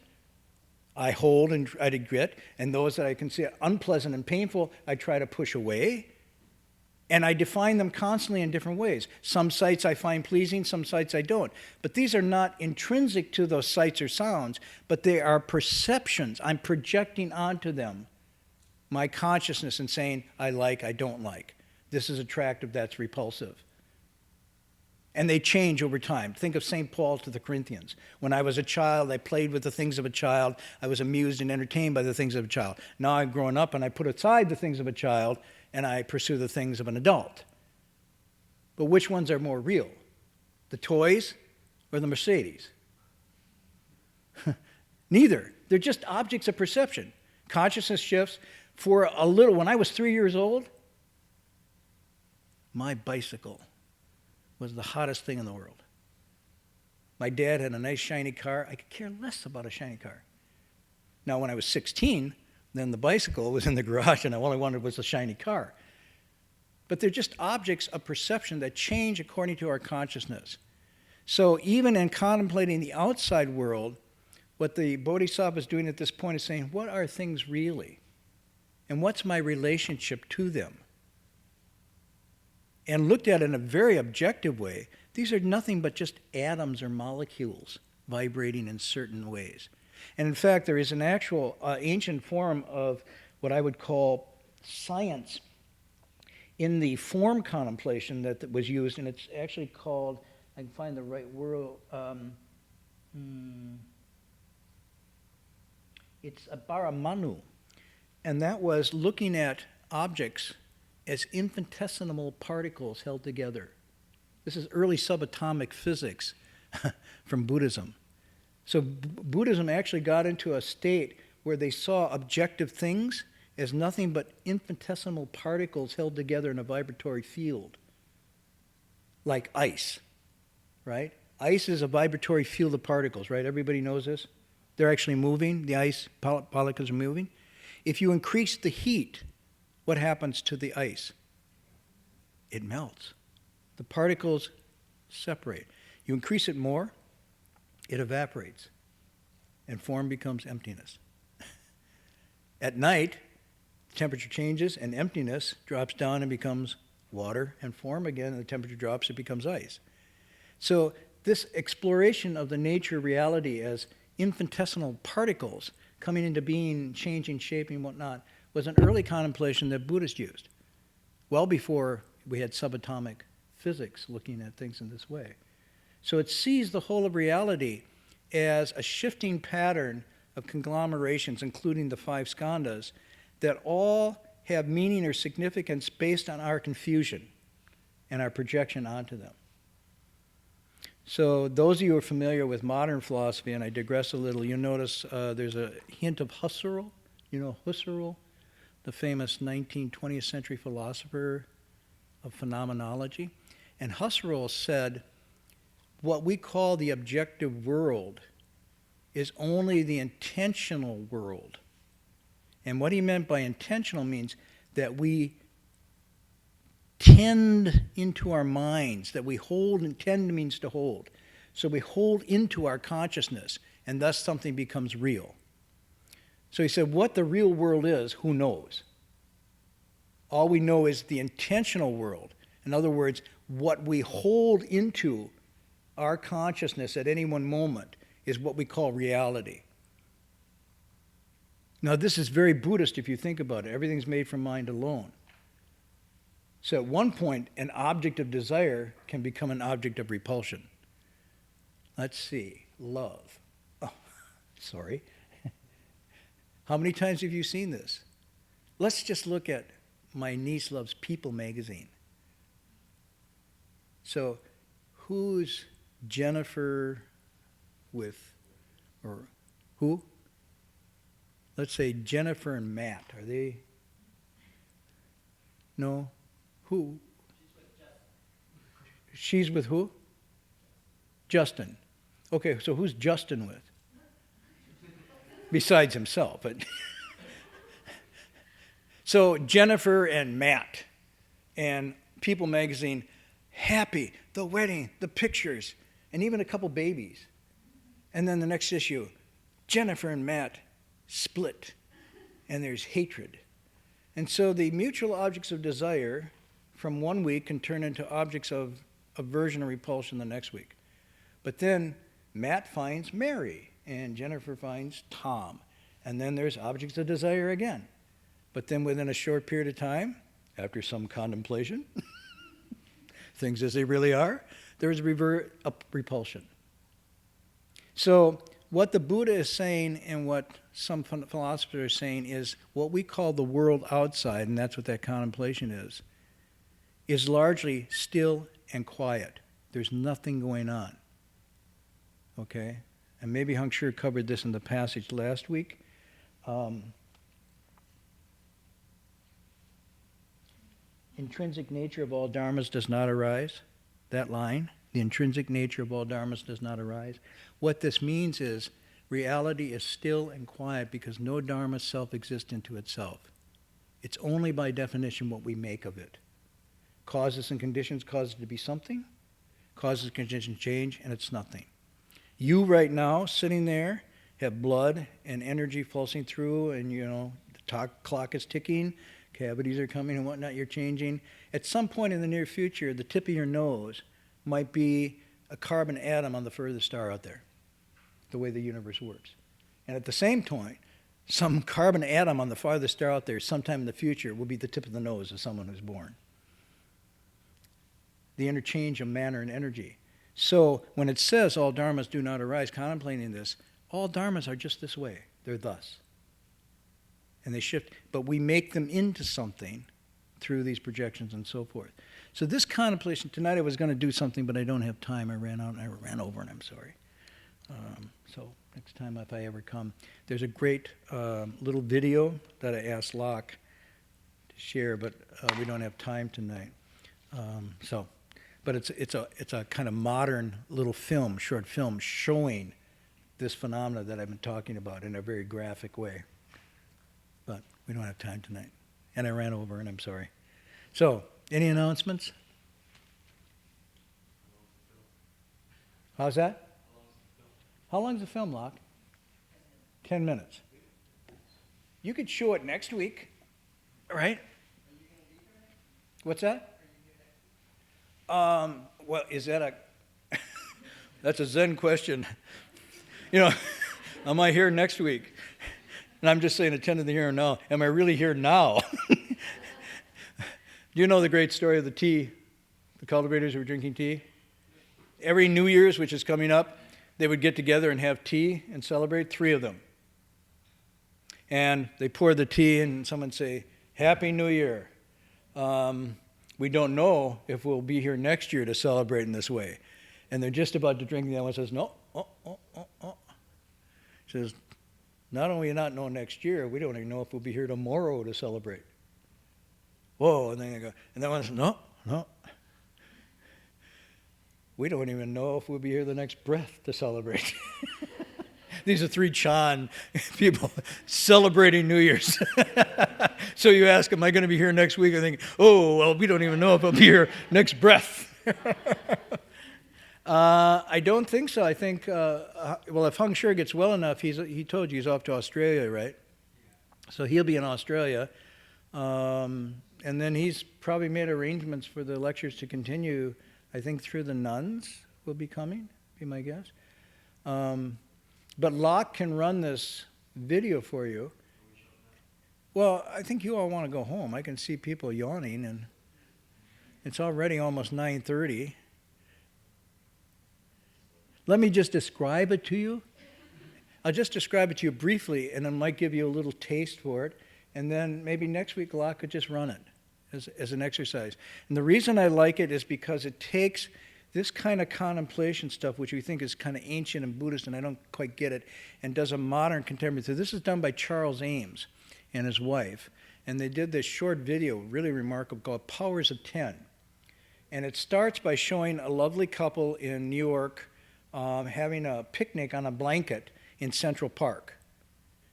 A: I hold and I regret, and those that I consider unpleasant and painful, I try to push away. And I define them constantly in different ways. Some sights I find pleasing, some sights I don't. But these are not intrinsic to those sights or sounds, but they are perceptions. I'm projecting onto them my consciousness and saying, I like, I don't like. This is attractive, that's repulsive. And they change over time. Think of St. Paul to the Corinthians. When I was a child, I played with the things of a child. I was amused and entertained by the things of a child. Now I've grown up and I put aside the things of a child and I pursue the things of an adult. But which ones are more real? The toys or the Mercedes? Neither. They're just objects of perception. Consciousness shifts. For a little, when I was 3 years old, my bicycle was the hottest thing in the world. My dad had a nice shiny car. I could care less about a shiny car. Now, when I was 16, then the bicycle was in the garage and all I wanted was a shiny car. But they're just objects of perception that change according to our consciousness. So even in contemplating the outside world, what the Bodhisattva is doing at this point is saying, what are things really? And what's my relationship to them? And looked at in a very objective way, these are nothing but just atoms or molecules vibrating in certain ways. And in fact, there is an actual ancient form of what I would call science in the form contemplation that was used, and it's actually called, I can find the right word, it's a Baramanu. And that was looking at objects as infinitesimal particles held together. This is early subatomic physics from Buddhism. So Buddhism actually got into a state where they saw objective things as nothing but infinitesimal particles held together in a vibratory field, like ice, right? Ice is a vibratory field of particles, right? Everybody knows this. They're actually moving. The ice particles are moving. If you increase the heat, what happens to the ice? It melts. The particles separate. You increase it more, it evaporates, and form becomes emptiness. At night, the temperature changes, and emptiness drops down and becomes water, and form again, and the temperature drops, it becomes ice. So this exploration of the nature of reality as infinitesimal particles coming into being, changing, shaping, whatnot, was an early contemplation that Buddhists used, well before we had subatomic physics looking at things in this way. So it sees the whole of reality as a shifting pattern of conglomerations, including the five skandhas, that all have meaning or significance based on our confusion and our projection onto them. So those of you who are familiar with modern philosophy, and I digress a little, you'll notice there's a hint of Husserl. You know Husserl, the famous 20th century philosopher of phenomenology. And Husserl said, what we call the objective world is only the intentional world. And what he meant by intentional means that we tend into our minds, that we hold, and tend means to hold. So we hold into our consciousness, and thus something becomes real. So he said, what the real world is, who knows? All we know is the intentional world. In other words, what we hold into our consciousness at any one moment is what we call reality. Now, this is very Buddhist if you think about it. Everything's made from mind alone. So at one point, an object of desire can become an object of repulsion. Let's see, love. Oh, sorry. How many times have you seen this? Let's just look at my niece loves People magazine. So who's Jennifer with, or who? Let's say Jennifer and Matt. Are they? No? Who? She's with who? Justin. Okay, so who's Justin with? Besides himself. But so Jennifer and Matt and People Magazine, happy, the wedding, the pictures, and even a couple babies. And then the next issue, Jennifer and Matt split, and there's hatred. And so the mutual objects of desire from one week can turn into objects of aversion or repulsion the next week. But then Matt finds Mary, and Jennifer finds Tom. And then there's objects of desire again. But then within a short period of time, after some contemplation, things as they really are, there's repulsion. So what the Buddha is saying and what some philosophers are saying is what we call the world outside, and that's what that contemplation is largely still and quiet. There's nothing going on. Okay? And maybe Heng Sure covered this in the passage last week. Intrinsic nature of all dharmas does not arise. That line, the intrinsic nature of all dharmas does not arise. What this means is reality is still and quiet because no dharma self-exists into itself. It's only by definition what we make of it. Causes and conditions cause it to be something. Causes and conditions change, and it's nothing. You right now, sitting there, have blood and energy pulsing through, and the clock is ticking, cavities are coming and whatnot, you're changing. At some point in the near future, the tip of your nose might be a carbon atom on the furthest star out there, the way the universe works. And at the same point, some carbon atom on the farthest star out there sometime in the future will be the tip of the nose of someone who's born. The interchange of matter and energy. So when it says all dharmas do not arise, contemplating this, all dharmas are just this way. They're thus. And they shift, but we make them into something through these projections and so forth. So this contemplation, tonight I was going to do something, but I don't have time. I ran out and I ran over, and I'm sorry. So next time if I ever come. There's a great little video that I asked Locke to share, but we don't have time tonight. But it's a kind of modern little film, short film, showing this phenomena that I've been talking about in a very graphic way. But we don't have time tonight. And I ran over, and I'm sorry. So, any announcements? How's that? How long's the film, Locke? 10 minutes. You could show it next week, right? What's that? Well, is that a... That's a Zen question. Am I here next week? And I'm just saying, attend to the here and now. Am I really here now? Do you know the great story of the tea? The cultivators who were drinking tea? Every New Year's, which is coming up, they would get together and have tea and celebrate, 3 of them. And they pour the tea and someone would say, Happy New Year. We don't know if we'll be here next year to celebrate in this way. And they're just about to drink, and the other one says, no. Says, not only not know next year, we don't even know if we'll be here tomorrow to celebrate. Whoa, and then they go, and that one says, no. We don't even know if we'll be here the next breath to celebrate. These are 3 Chan people celebrating New Year's. So you ask, am I going to be here next week? I think, oh, well, we don't even know if I'll be here next breath. I don't think so. I think, well, if Heng Sure gets well enough, he told you he's off to Australia, right? So he'll be in Australia. And then he's probably made arrangements for the lectures to continue, I think, through the nuns will be coming, be my guess. But Locke can run this video for you. Well, I think you all want to go home. I can see people yawning, and it's already almost 9:30. Let me just describe it to you. I'll just describe it to you briefly, and I might give you a little taste for it. And then maybe next week Locke could just run it as an exercise. And the reason I like it is because it takes this kind of contemplation stuff, which we think is kind of ancient and Buddhist, and I don't quite get it, and does a modern contemplative. This is done by Charles Ames and his wife, and they did this short video, really remarkable, called Powers of 10. And it starts by showing a lovely couple in New York having a picnic on a blanket in Central Park.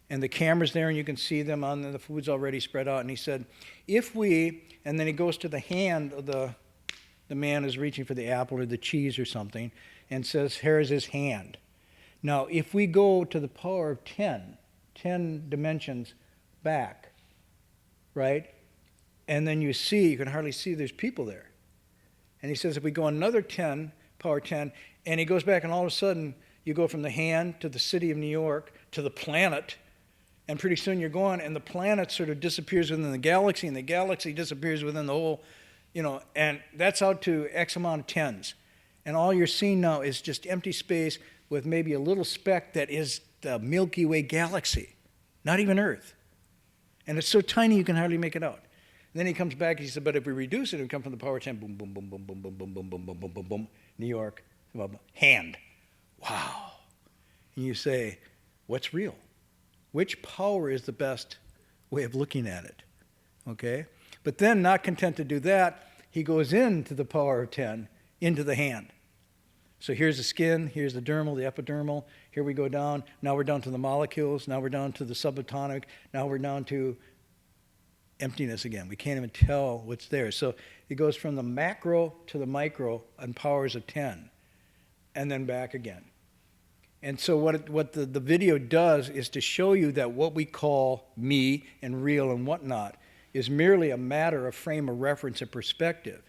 A: And the camera's there, and you can see them on the food's already spread out. And he said, if we, and then he goes to the hand of the man is reaching for the apple or the cheese or something, and says, here's his hand. Now, if we go to the power of 10 dimensions back, right? And then you can hardly see there's people there. And he says, if we go another 10, power 10, and he goes back, and all of a sudden, you go from the hand to the city of New York to the planet, and pretty soon you're gone, and the planet sort of disappears within the galaxy, and the galaxy disappears within the whole, and that's out to X amount of tens. And all you're seeing now is just empty space with maybe a little speck that is the Milky Way galaxy, not even Earth. And it's so tiny you can hardly make it out. And then he comes back, he said, but if we reduce it, it would come from the power of 10, boom, boom, boom, boom, boom, boom, boom, boom, boom, boom, boom, boom, boom, New York, hand. Wow. And you say, what's real? Which power is the best way of looking at it? Okay? But then, not content to do that, he goes into the power of 10, into the hand. So here's the skin, here's the dermal, the epidermal, here we go down, now we're down to the molecules, now we're down to the subatomic, now we're down to emptiness again. We can't even tell what's there. So it goes from the macro to the micro on powers of 10, and then back again. And so what the video does is to show you that what we call me and real and whatnot is merely a matter of frame of reference and perspective.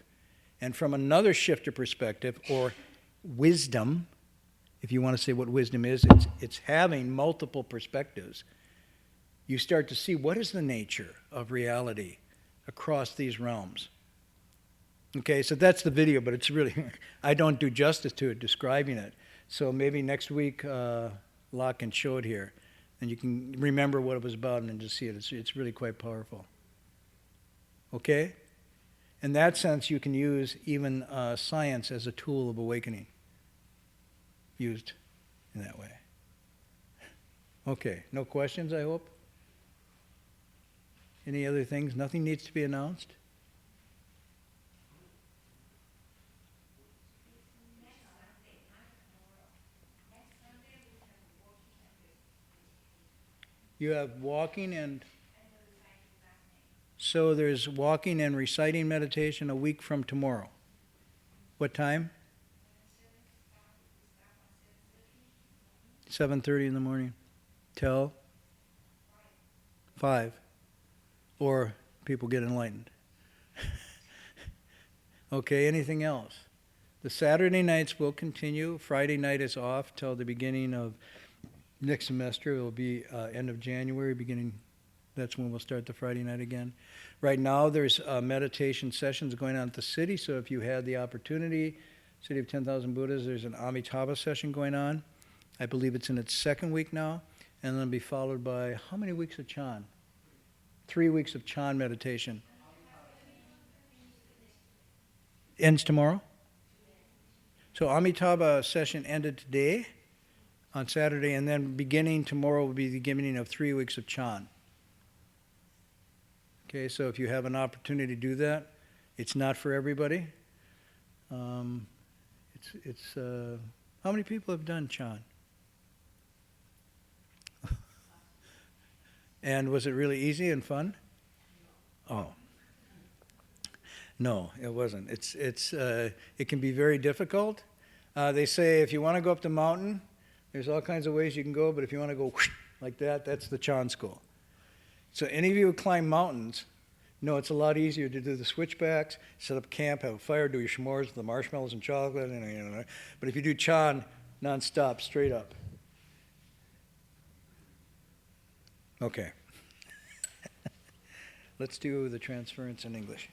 A: And from another shift of perspective, or wisdom, if you want to say what wisdom is, it's having multiple perspectives. You start to see what is the nature of reality across these realms. Okay, so that's the video, but it's really, I don't do justice to it describing it. So maybe next week, Locke can show it here, and you can remember what it was about and just see it. It's really quite powerful. Okay? In that sense, you can use even science as a tool of awakening, used in that way. Okay, no questions, I hope? Any other things? Nothing needs to be announced? You have walking and... So there's walking and reciting meditation a week from tomorrow. What time? 7:30 in the morning. Till 5. Or people get enlightened. Okay, anything else? The Saturday nights will continue. Friday night is off till the beginning of next semester. It will be end of January, beginning. That's when we'll start the Friday night again. Right now, there's meditation sessions going on at the city. So if you had the opportunity, City of 10,000 Buddhas, there's an Amitabha session going on. I believe it's in its second week now. And then it'll be followed by how many weeks of Chan? 3 weeks of Chan meditation. Ends tomorrow? So Amitabha session ended today on Saturday, and then beginning tomorrow will be the beginning of 3 weeks of Chan. Okay, so if you have an opportunity to do that, it's not for everybody. How many people have done Chan? And was it really easy and fun? Oh. No, it wasn't. It can be very difficult. They say if you want to go up the mountain, there's all kinds of ways you can go, but if you want to go like that, that's the Chan school. So any of you who climb mountains know it's a lot easier to do the switchbacks, set up camp, have a fire, do your s'mores with the marshmallows and chocolate. But if you do Chan nonstop, straight up. Okay. Let's do the transference in English.